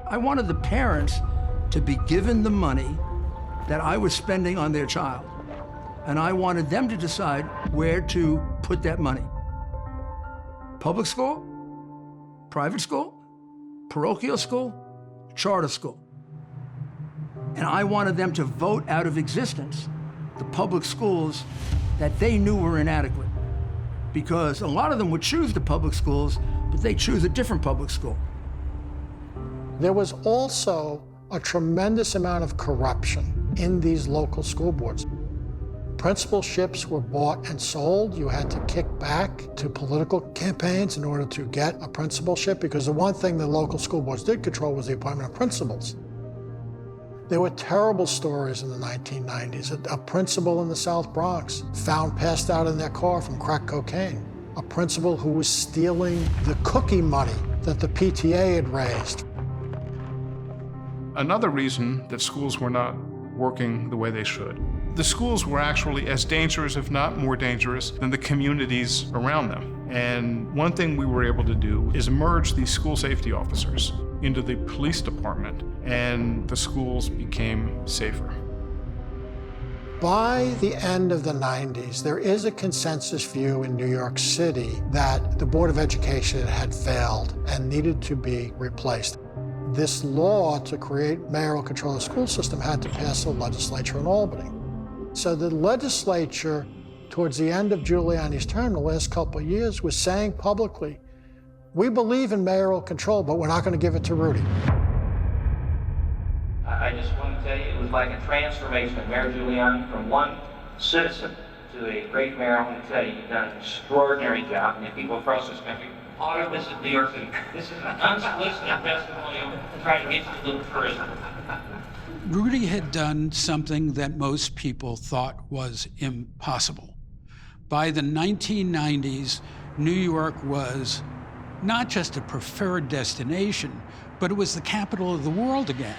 I wanted the parents to be given the money that I was spending on their child. And I wanted them to decide where to put that money. Public school, private school, parochial school, charter school. And I wanted them to vote out of existence the public schools that they knew were inadequate. Because a lot of them would choose the public schools, but they choose a different public school. There was also a tremendous amount of corruption in these local school boards. Principalships were bought and sold. You had to kick back to political campaigns in order to get a principalship, because the one thing the local school boards did control was the appointment of principals. There were terrible stories in the 1990s. A principal in the South Bronx found passed out in their car from crack cocaine. A principal who was stealing the cookie money that the PTA had raised. Another reason that schools were not working the way they should. The schools were actually as dangerous, if not more dangerous, than the communities around them. And one thing we were able to do is merge these school safety officers into the police department, and the schools became safer. By the end of the 90s, there is a consensus view in New York City that the Board of Education had failed and needed to be replaced. This law to create mayoral control of the school system had to pass the legislature in Albany. So the legislature, towards the end of Giuliani's term, the last couple of years, was saying publicly, we believe in mayoral control, but we're not going to give it to Rudy. I just want to tell you, it was like a transformation of Mayor Giuliani from one citizen to a great mayor. I want to tell you, you've done an extraordinary job, and the people across this country, all of this is New York City. This is an unsolicited testimonial trying to get you a little further. Rudy had done something that most people thought was impossible. By the 1990s, New York was not just a preferred destination, but it was the capital of the world again.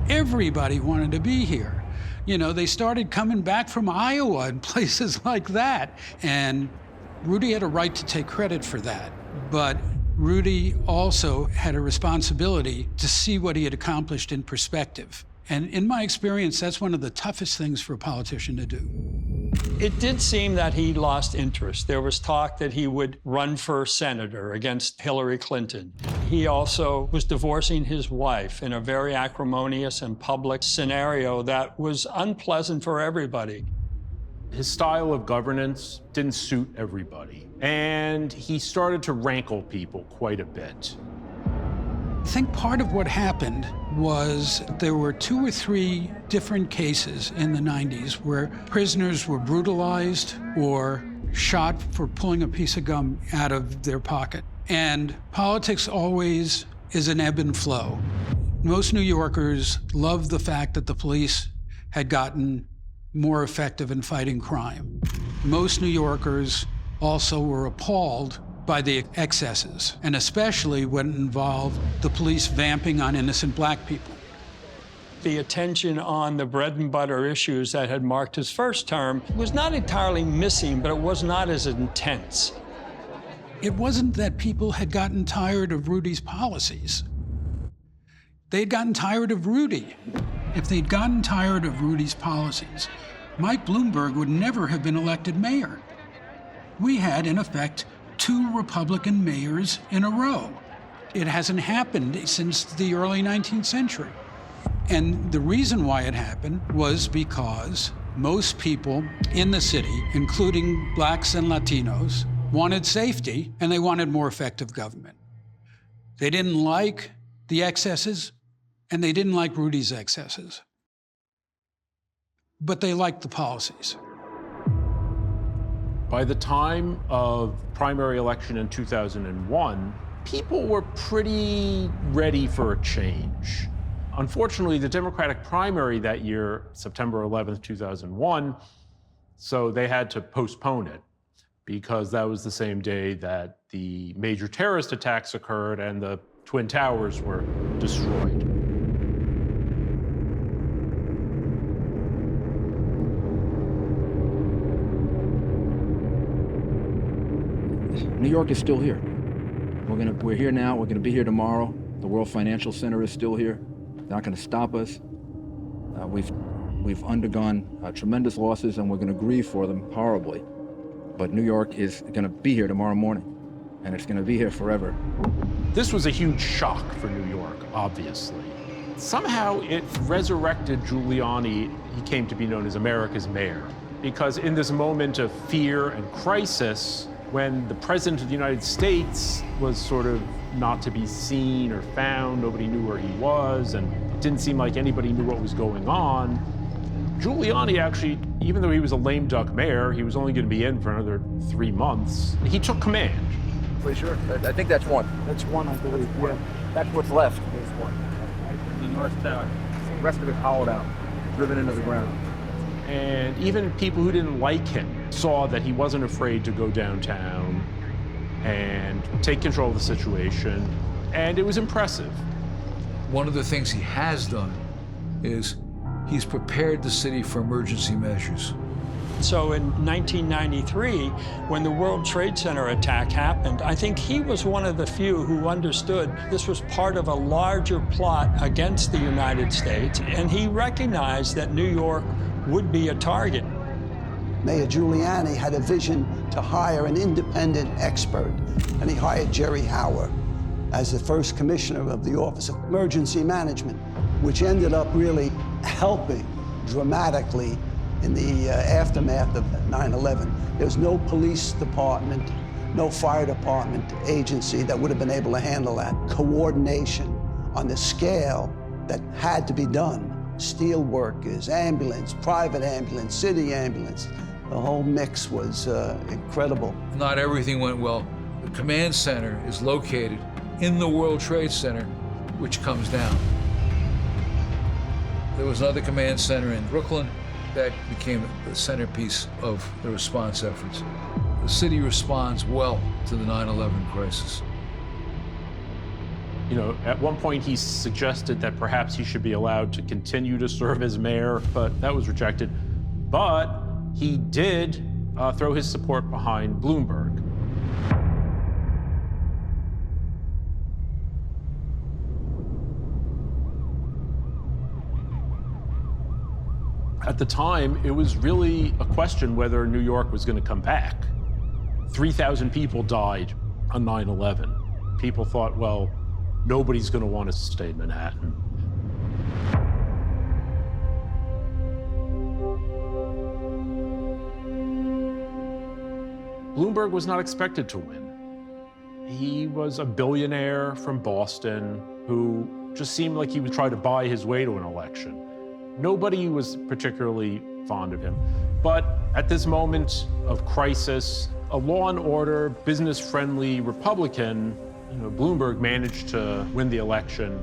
Everybody wanted to be here. You know, they started coming back from Iowa and places like that. And Rudy had a right to take credit for that. But Rudy also had a responsibility to see what he had accomplished in perspective. And in my experience, that's one of the toughest things for a politician to do. It did seem that he lost interest. There was talk that he would run for senator against Hillary Clinton. He also was divorcing his wife in a very acrimonious and public scenario that was unpleasant for everybody. His style of governance didn't suit everybody, and he started to rankle people quite a bit. I think part of what happened was there were 2 or 3 different cases in the 90s where prisoners were brutalized or shot for pulling a piece of gum out of their pocket. And politics always is an ebb and flow. Most New Yorkers loved the fact that the police had gotten more effective in fighting crime. Most New Yorkers also were appalled by the excesses, and especially when it involved the police vamping on innocent black people. The attention on the bread and butter issues that had marked his first term was not entirely missing, but it was not as intense. It wasn't that people had gotten tired of Rudy's policies. They had gotten tired of Rudy. If they'd gotten tired of Rudy's policies, Mike Bloomberg would never have been elected mayor. We had, in effect, 2 Republican mayors in a row. It hasn't happened since the early 19th century. And the reason why it happened was because most people in the city, including blacks and Latinos, wanted safety and they wanted more effective government. They didn't like the excesses and they didn't like Rudy's excesses. But they liked the policies. By the time of primary election in 2001, people were pretty ready for a change. Unfortunately, the Democratic primary that year, September 11th, 2001, so they had to postpone it because that was the same day that the major terrorist attacks occurred and the Twin Towers were destroyed. New York is still here. We're here now. We're going to be here tomorrow. The World Financial Center is still here. They're not going to stop us. We've undergone tremendous losses, and we're going to grieve for them horribly. But New York is going to be here tomorrow morning, and it's going to be here forever. This was a huge shock for New York, obviously. Somehow it resurrected Giuliani. He came to be known as America's mayor, because in this moment of fear and crisis, when the President of the United States was sort of not to be seen or found, nobody knew where he was, and it didn't seem like anybody knew what was going on, Giuliani actually, even though he was a lame duck mayor, he was only going to be in for another 3 months, he took command. For sure. I think that's one. That's one, I believe. Yeah. That's what's left. There's one. The North Tower. The rest of it hollowed out, driven into the ground. And even people who didn't like him saw that he wasn't afraid to go downtown and take control of the situation, and it was impressive. One of the things he has done is he's prepared the city for emergency measures. So in 1993, when the World Trade Center attack happened, I think he was one of the few who understood this was part of a larger plot against the United States, and he recognized that New York would be a target. Mayor Giuliani had a vision to hire an independent expert, and he hired Jerry Hauer as the first commissioner of the Office of Emergency Management, which ended up really helping dramatically in the aftermath of 9/11. There's no police department, no fire department agency that would have been able to handle that coordination on the scale that had to be done. Steel workers, ambulance, private ambulance, city ambulance. The whole mix was incredible. Not everything went well. The command center is located in the World Trade Center, which comes down. There was another command center in Brooklyn that became the centerpiece of the response efforts. The city responds well to the 9/11 crisis. You know, at one point he suggested that perhaps he should be allowed to continue to serve as mayor, but that was rejected. But he did throw his support behind Bloomberg. At the time, it was really a question whether New York was going to come back. 3,000 people died on 9/11. People thought, well, nobody's going to want to stay in Manhattan. Bloomberg was not expected to win. He was a billionaire from Boston who just seemed like he would try to buy his way to an election. Nobody was particularly fond of him. But at this moment of crisis, a law and order, business-friendly Republican, Bloomberg managed to win the election,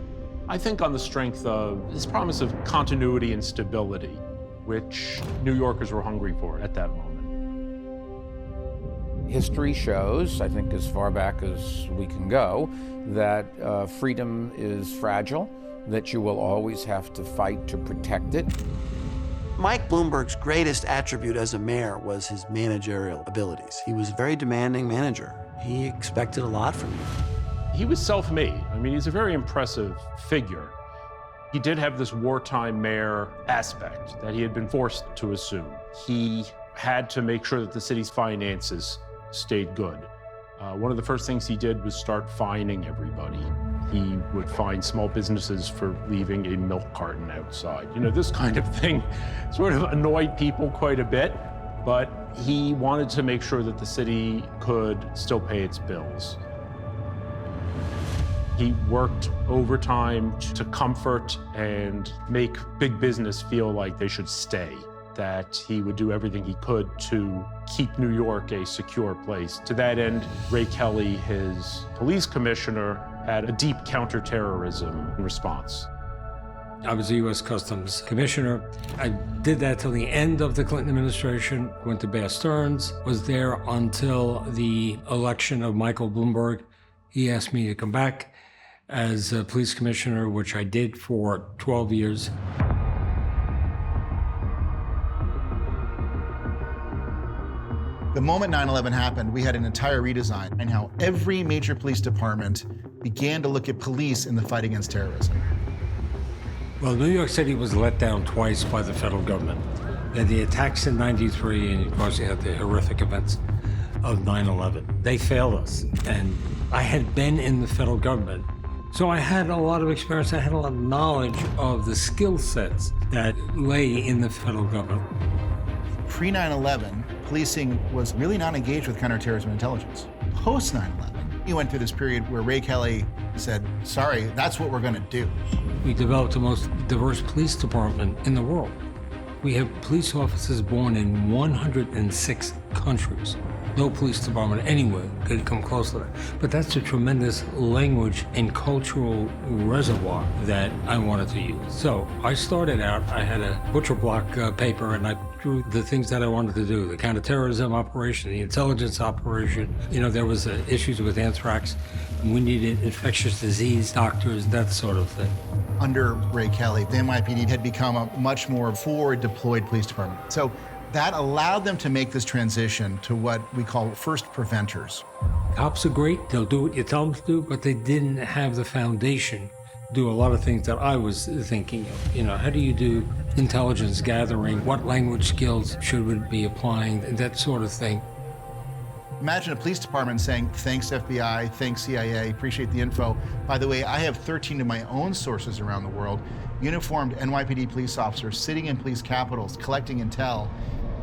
I think on the strength of his promise of continuity and stability, which New Yorkers were hungry for at that moment. History shows, I think as far back as we can go, that freedom is fragile, that you will always have to fight to protect it. Mike Bloomberg's greatest attribute as a mayor was his managerial abilities. He was a very demanding manager. He expected a lot from you. He was self-made. I mean, he's a very impressive figure. He did have this wartime mayor aspect that he had been forced to assume. He had to make sure that the city's finances stayed good. One of the first things he did was start fining everybody. He would fine small businesses for leaving a milk carton outside. This kind of thing sort of annoyed people quite a bit, but he wanted to make sure that the city could still pay its bills. He worked overtime to comfort and make big business feel like they should stay, that he would do everything he could to keep New York a secure place. To that end, Ray Kelly, his police commissioner, had a deep counterterrorism response. I was a U.S. Customs Commissioner. I did that till the end of the Clinton administration, went to Bear Stearns, was there until the election of Michael Bloomberg. He asked me to come back as a police commissioner, which I did for 12 years. The moment 9/11 happened, we had an entire redesign in how every major police department began to look at police in the fight against terrorism. Well, New York City was let down twice by the federal government. They had the attacks in '93, and of course, you had the horrific events of 9/11. They failed us, and I had been in the federal government, so I had a lot of experience. I had a lot of knowledge of the skill sets that lay in the federal government. Pre-9/11, policing was really not engaged with counterterrorism intelligence. Post 9/11, you went through this period where Ray Kelly said, sorry, that's what we're going to do. We developed the most diverse police department in the world. We have police officers born in 106 countries. No police department anywhere could come close to that. But that's a tremendous language and cultural reservoir that I wanted to use. So I started out, I had a butcher block paper, and I drew the things that I wanted to do, the counterterrorism operation, the intelligence operation. There was issues with anthrax. We needed infectious disease doctors, that sort of thing. Under Ray Kelly, the NYPD had become a much more forward deployed police department. So that allowed them to make this transition to what we call first preventers. Cops are great, they'll do what you tell them to do, but they didn't have the foundation to do a lot of things that I was thinking of. How do you do intelligence gathering? What language skills should we be applying? That sort of thing. Imagine a police department saying, thanks FBI, thanks CIA, appreciate the info. By the way, I have 13 of my own sources around the world, uniformed NYPD police officers sitting in police capitals, collecting intel.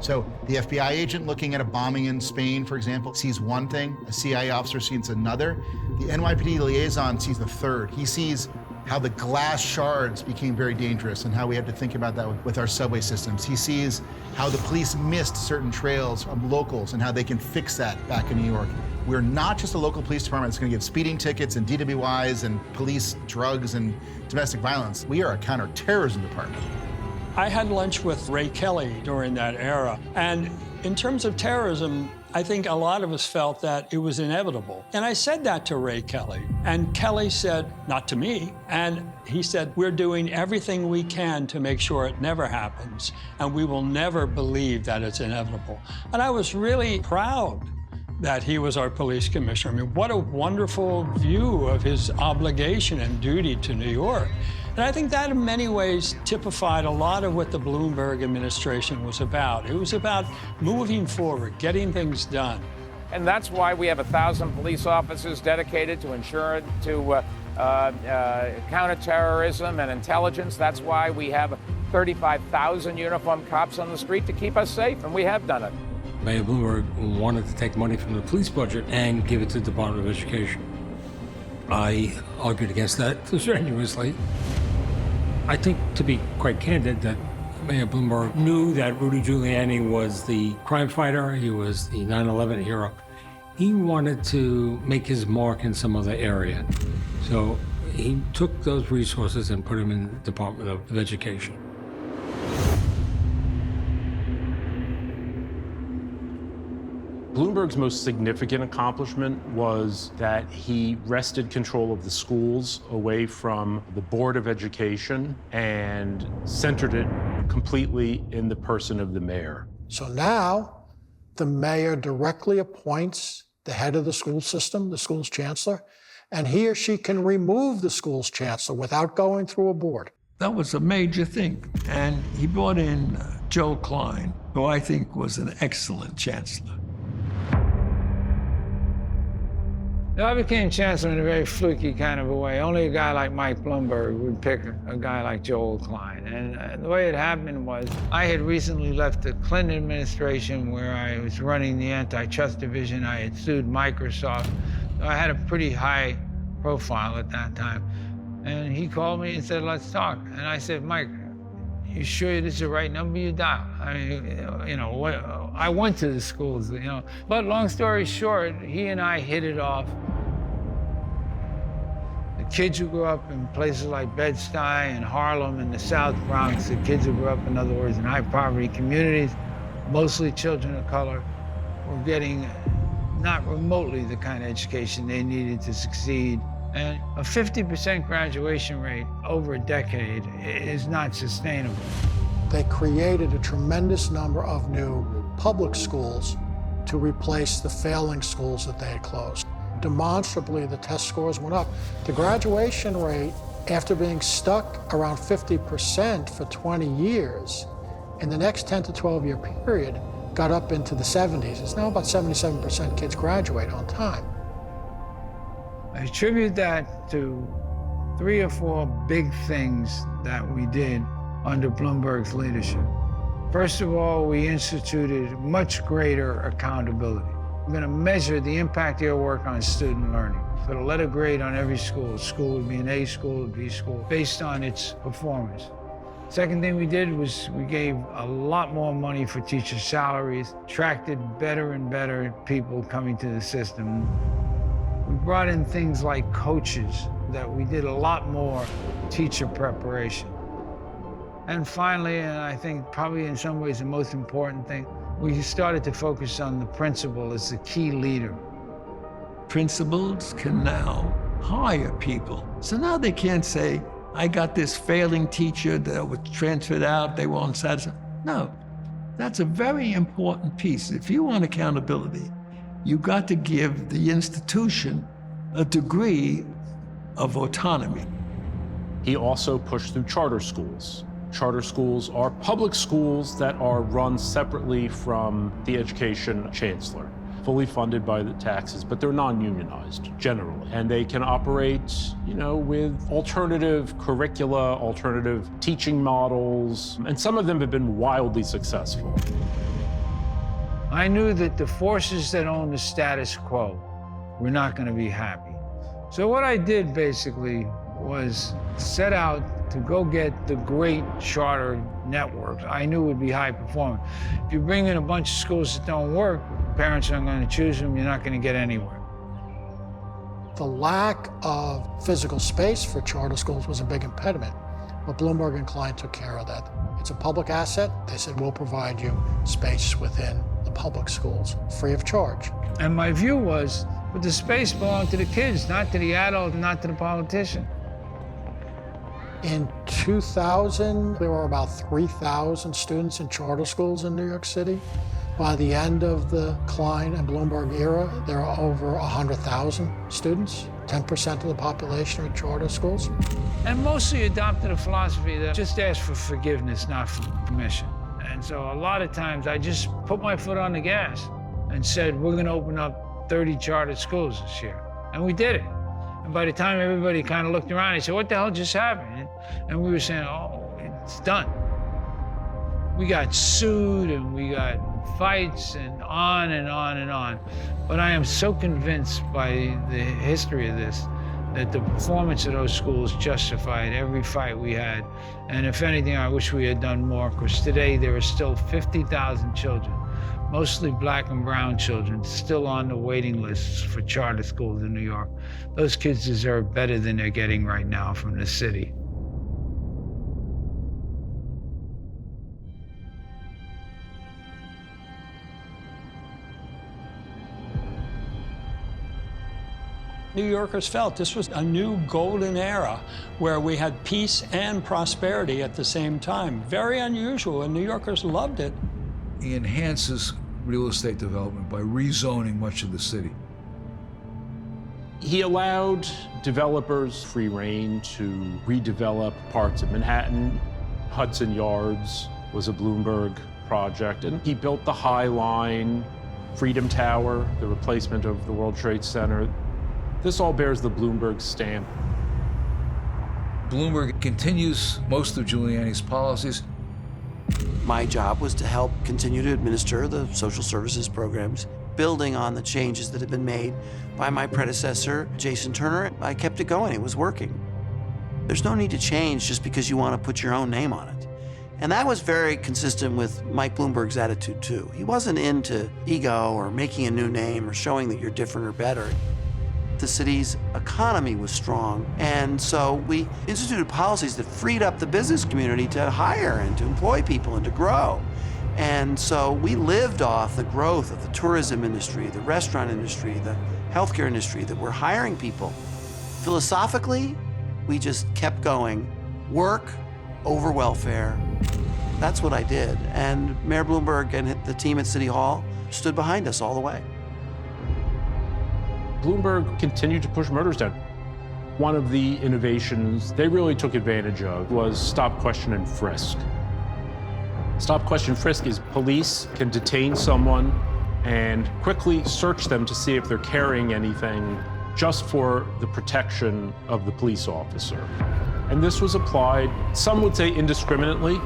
So the FBI agent looking at a bombing in Spain, for example, sees one thing, a CIA officer sees another. The NYPD liaison sees the third. He sees how the glass shards became very dangerous and how we had to think about that with our subway systems. He sees how the police missed certain trails of locals and how they can fix that back in New York. We're not just a local police department that's going to give speeding tickets and DWIs and police drugs and domestic violence. We are a counterterrorism department. I had lunch with Ray Kelly during that era, and in terms of terrorism, I think a lot of us felt that it was inevitable. And I said that to Ray Kelly, and Kelly said, not to me, and he said, we're doing everything we can to make sure it never happens, and we will never believe that it's inevitable. And I was really proud that he was our police commissioner. I mean, what a wonderful view of his obligation and duty to New York. And I think that in many ways typified a lot of what the Bloomberg administration was about. It was about moving forward, getting things done. And that's why we have 1,000 police officers dedicated to counterterrorism and intelligence. That's why we have 35,000 uniformed cops on the street to keep us safe, and we have done it. Mayor Bloomberg wanted to take money from the police budget and give it to the Department of Education. I argued against that strenuously. I think, to be quite candid, that Mayor Bloomberg knew that Rudy Giuliani was the crime fighter, he was the 9/11 hero. He wanted to make his mark in some other area. So he took those resources and put them in the Department of Education. Bloomberg's most significant accomplishment was that he wrested control of the schools away from the Board of Education and centered it completely in the person of the mayor. So now the mayor directly appoints the head of the school system, the school's chancellor, and he or she can remove the school's chancellor without going through a board. That was a major thing. And he brought in Joe Klein, who I think was an excellent chancellor. I became chancellor in a very fluky kind of a way. Only a guy like Mike Bloomberg would pick a guy like Joel Klein. And the way it happened was I had recently left the Clinton administration where I was running the antitrust division. I had sued Microsoft. So I had a pretty high profile at that time. And he called me and said, let's talk. And I said, Mike, you sure this is the right number you dial? I mean, I went to the schools, But long story short, he and I hit it off. The kids who grew up in places like Bed-Stuy and Harlem and the South Bronx, the kids who grew up, in other words, in high poverty communities, mostly children of color, were getting not remotely the kind of education they needed to succeed. And a 50% graduation rate over a decade is not sustainable. They created a tremendous number of new public schools to replace the failing schools that they had closed. Demonstrably, the test scores went up. The graduation rate, after being stuck around 50% for 20 years, in the next 10 to 12 year period, got up into the 70s. It's now about 77% kids graduate on time. I attribute that to 3 or 4 big things that we did under Bloomberg's leadership. First of all, we instituted much greater accountability. We're going to measure the impact of your work on student learning. Put a letter grade on every school. A school would be an A school, a B school, based on its performance. Second thing we did was we gave a lot more money for teacher salaries, attracted better and better people coming to the system. We brought in things like coaches, that we did a lot more teacher preparation. And finally, and I think probably in some ways the most important thing, we started to focus on the principal as the key leader. Principals can now hire people. So now they can't say, I got this failing teacher that was transferred out, they weren't satisfied. No, that's a very important piece. If you want accountability, you got to give the institution a degree of autonomy. He also pushed through charter schools. Charter schools are public schools that are run separately from the education chancellor, fully funded by the taxes, but they're non-unionized generally. And they can operate, with alternative curricula, alternative teaching models, and some of them have been wildly successful. I knew that the forces that own the status quo were not going to be happy. So what I did basically was set out to go get the great charter networks I knew would be high performing. If you bring in a bunch of schools that don't work, parents aren't going to choose them, you're not going to get anywhere. The lack of physical space for charter schools was a big impediment, but Bloomberg and Klein took care of that. It's a public asset. They said, we'll provide you space within the public schools, free of charge. And my view was, but the space belonged to the kids, not to the adult, not to the politician. In 2000, there were about 3,000 students in charter schools in New York City. By the end of the Klein and Bloomberg era, there are over 100,000 students. 10% of the population are charter schools. And mostly adopted a philosophy that just asked for forgiveness, not for permission. And so a lot of times I just put my foot on the gas and said, we're going to open up 30 charter schools this year. And we did it. And by the time everybody kind of looked around, they said, what the hell just happened? And we were saying, oh, it's done. We got sued and we got fights and on and on and on. But I am so convinced by the history of this that the performance of those schools justified every fight we had. And if anything, I wish we had done more, because today there are still 50,000 children, mostly black and brown children, still on the waiting lists for charter schools in New York. Those kids deserve better than they're getting right now from the city. New Yorkers felt this was a new golden era where we had peace and prosperity at the same time. Very unusual, and New Yorkers loved it. He enhances real estate development by rezoning much of the city. He allowed developers free rein to redevelop parts of Manhattan. Hudson Yards was a Bloomberg project, and he built the High Line, Freedom Tower, the replacement of the World Trade Center. This all bears the Bloomberg stamp. Bloomberg continues most of Giuliani's policies. My job was to help continue to administer the social services programs, building on the changes that had been made by my predecessor, Jason Turner. I kept it going, it was working. There's no need to change just because you want to put your own name on it. And that was very consistent with Mike Bloomberg's attitude too. He wasn't into ego or making a new name or showing that you're different or better. The city's economy was strong, and so we instituted policies that freed up the business community to hire and to employ people and to grow. And so we lived off the growth of the tourism industry, the restaurant industry, the healthcare industry, that we're hiring people. Philosophically, we just kept going. Work over welfare. That's what I did. And Mayor Bloomberg and the team at City Hall stood behind us all the way. Bloomberg continued to push murders down. One of the innovations they really took advantage of was stop, question, and frisk. Stop, question, frisk is police can detain someone and quickly search them to see if they're carrying anything just for the protection of the police officer. And this was applied, some would say indiscriminately.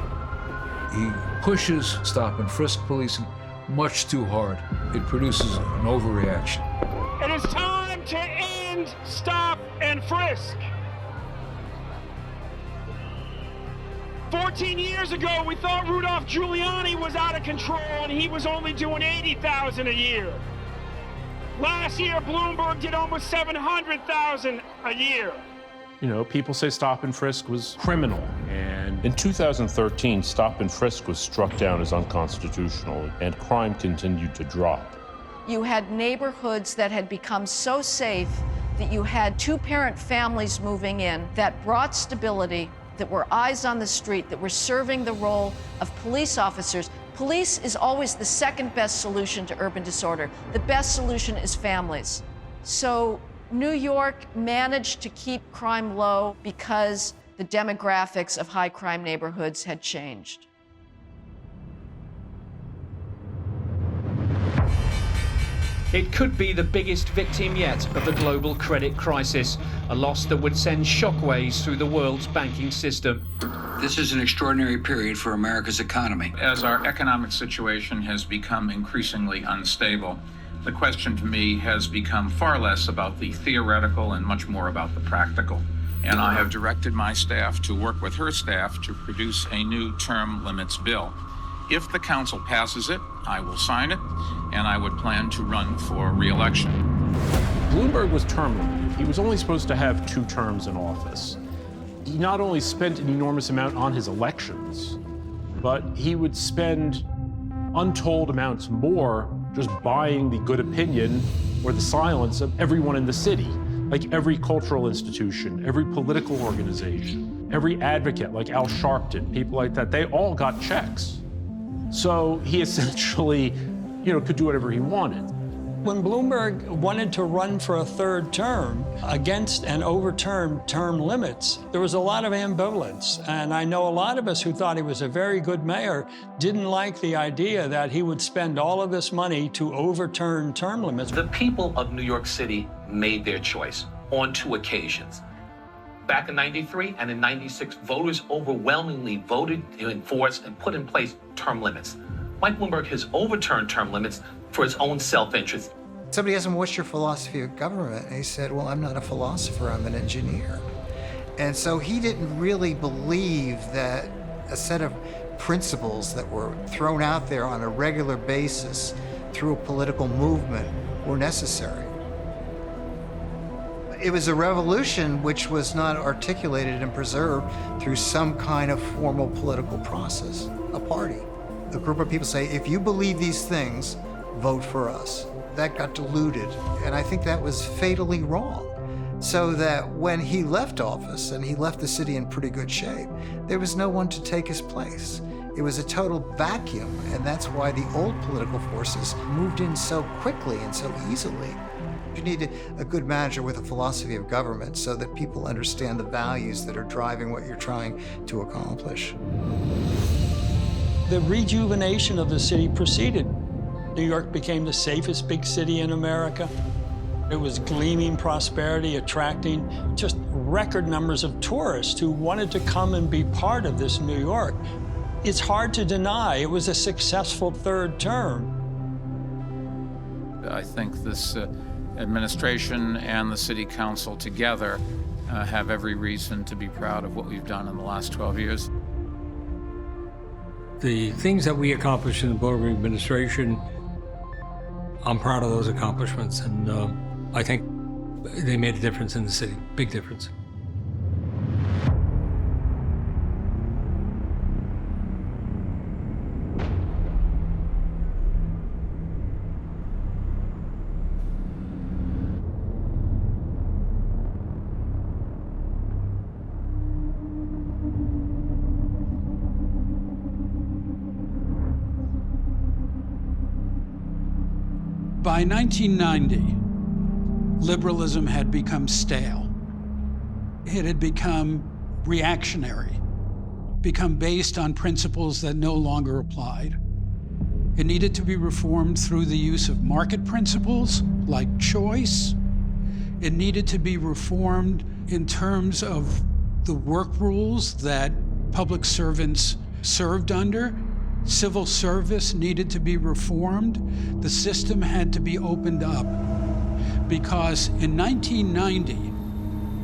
He pushes stop and frisk policing much too hard. It produces an overreaction. It is time to end stop and frisk. 14 years ago, we thought Rudolph Giuliani was out of control and he was only doing $80,000 a year. Last year, Bloomberg did almost $700,000 a year. You know, people say stop and frisk was criminal. And in 2013, stop and frisk was struck down as unconstitutional, and crime continued to drop. You had neighborhoods that had become so safe that you had two-parent families moving in that brought stability, that were eyes on the street, that were serving the role of police officers. Police is always the second best solution to urban disorder. The best solution is families. So New York managed to keep crime low because the demographics of high crime neighborhoods had changed. It could be the biggest victim yet of the global credit crisis, a loss that would send shockwaves through the world's banking system. This is an extraordinary period for America's economy. As our economic situation has become increasingly unstable, the question to me has become far less about the theoretical and much more about the practical. And I have directed my staff to work with her staff to produce a new term limits bill. If the council passes it, I will sign it, and I would plan to run for re-election. Bloomberg was term limited. He was only supposed to have 2 terms in office. He not only spent an enormous amount on his elections, but he would spend untold amounts more just buying the good opinion or the silence of everyone in the city. Like every cultural institution, every political organization, every advocate like Al Sharpton, people like that, they all got checks. So he essentially could do whatever he wanted. When Bloomberg wanted to run for a third term against and overturn term limits, there was a lot of ambivalence. And I know a lot of us who thought he was a very good mayor didn't like the idea that he would spend all of this money to overturn term limits. The people of New York City made their choice on 2 occasions. Back in '93 and in '96, voters overwhelmingly voted to enforce and put in place term limits. Mike Bloomberg has overturned term limits for his own self-interest. Somebody asked him, what's your philosophy of government? And he said, well, I'm not a philosopher, I'm an engineer. And so he didn't really believe that a set of principles that were thrown out there on a regular basis through a political movement were necessary. It was a revolution which was not articulated and preserved through some kind of formal political process, a party. A group of people say, if you believe these things, vote for us. That got diluted, and I think that was fatally wrong. So that when he left office, and he left the city in pretty good shape, there was no one to take his place. It was a total vacuum, and that's why the old political forces moved in so quickly and so easily. You need a good manager with a philosophy of government so that people understand the values that are driving what you're trying to accomplish. The rejuvenation of the city proceeded. New York became the safest big city in America. It was gleaming prosperity, attracting just record numbers of tourists who wanted to come and be part of this New York. It's hard to deny it was a successful third term. I think this administration and the city council together have every reason to be proud of what we've done in the last 12 years. The things that we accomplished in the Bloomberg administration, I'm proud of those accomplishments, and I think they made a difference in the city, big difference. By 1990, liberalism had become stale. It had become reactionary, become based on principles that no longer applied. It needed to be reformed through the use of market principles like choice. It needed to be reformed in terms of the work rules that public servants served under. Civil service needed to be reformed. The system had to be opened up because in 1990,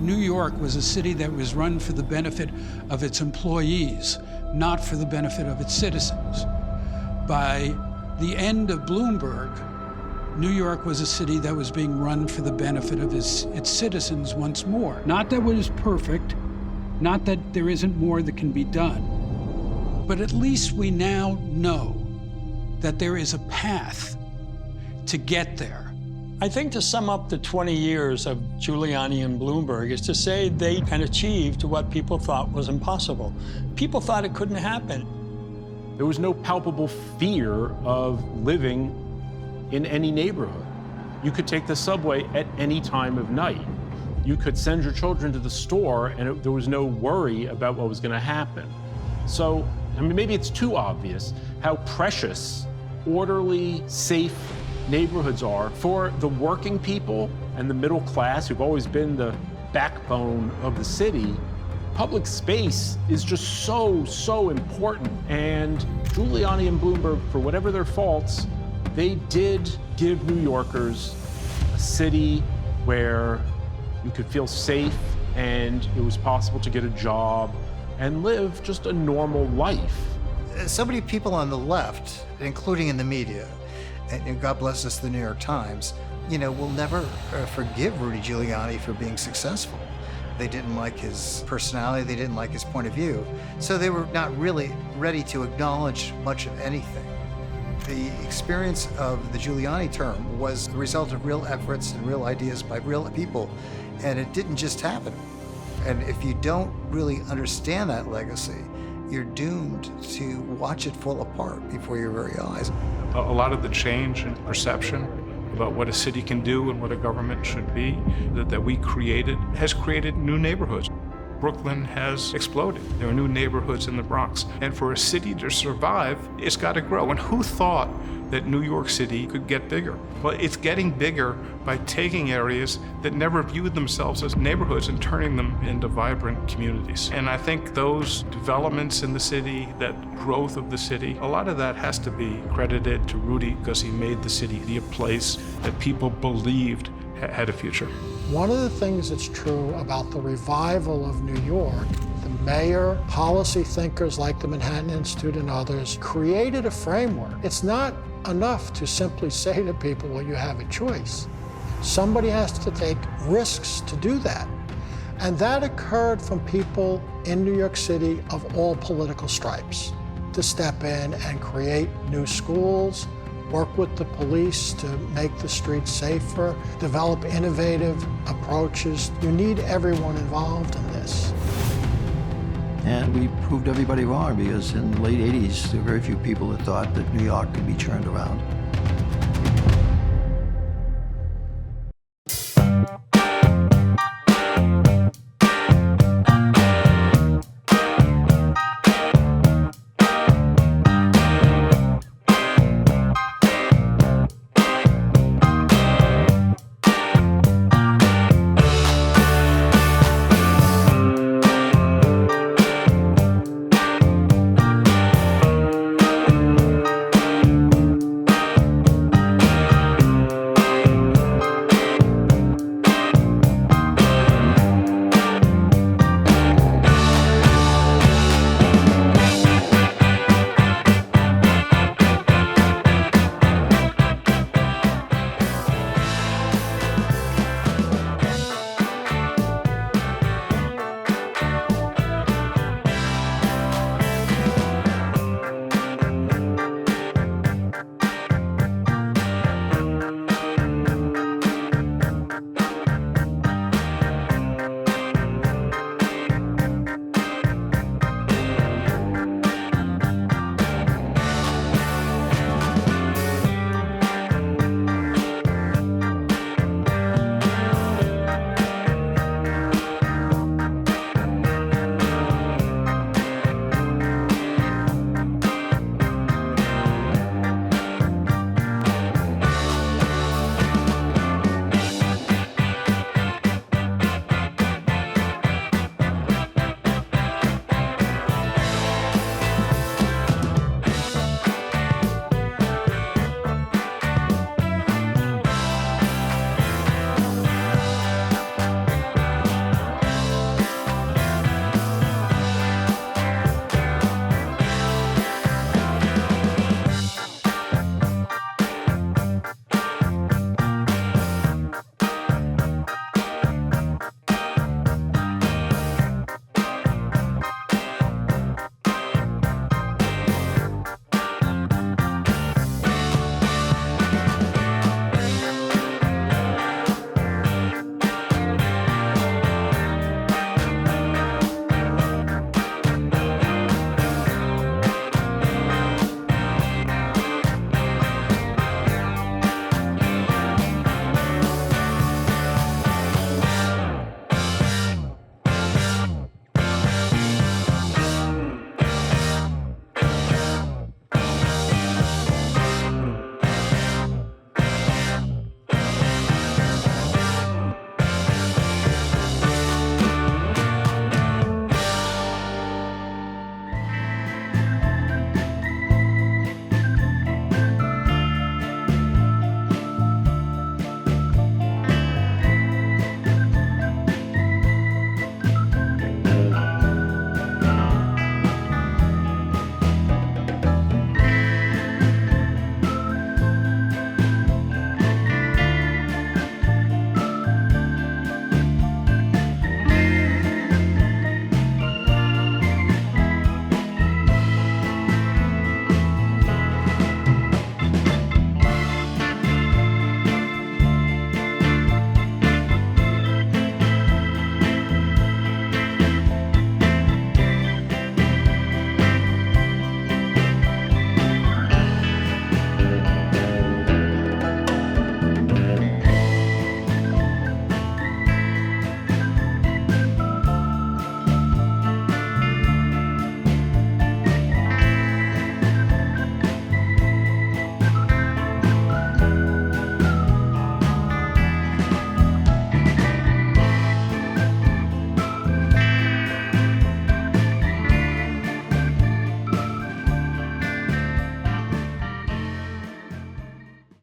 New York was a city that was run for the benefit of its employees, not for the benefit of its citizens. By the end of Bloomberg, New York was a city that was being run for the benefit of its citizens once more. Not that it was perfect, not that there isn't more that can be done. But at least we now know that there is a path to get there. I think to sum up the 20 years of Giuliani and Bloomberg is to say they had achieved what people thought was impossible. People thought it couldn't happen. There was no palpable fear of living in any neighborhood. You could take the subway at any time of night. You could send your children to the store and there was no worry about what was going to happen. So, I mean, maybe it's too obvious how precious, orderly, safe neighborhoods are for the working people and the middle class who've always been the backbone of the city. Public space is just so important. And Giuliani and Bloomberg, for whatever their faults, they did give New Yorkers a city where you could feel safe and it was possible to get a job and live just a normal life. So many people on the left, including in the media, and God bless us, the New York Times, will never forgive Rudy Giuliani for being successful. They didn't like his personality, they didn't like his point of view, so they were not really ready to acknowledge much of anything. The experience of the Giuliani term was the result of real efforts and real ideas by real people, and it didn't just happen. And if you don't really understand that legacy, you're doomed to watch it fall apart before your very eyes. A lot of the change in perception about what a city can do and what a government should be that we created has created new neighborhoods. Brooklyn has exploded. There are new neighborhoods in the Bronx. And for a city to survive, it's got to grow. And who thought that New York City could get bigger? Well, it's getting bigger by taking areas that never viewed themselves as neighborhoods and turning them into vibrant communities. And I think those developments in the city, that growth of the city, a lot of that has to be credited to Rudy because he made the city a place that people believed had a future. One of the things that's true about the revival of New York, the mayor, policy thinkers like the Manhattan Institute and others created a framework. It's not enough to simply say to people, well, you have a choice. Somebody has to take risks to do that. And that occurred from people in New York City of all political stripes to step in and create new schools, work with the police to make the streets safer, develop innovative approaches. You need everyone involved in this. And we proved everybody wrong because in the late 80s, there were very few people that thought that New York could be turned around.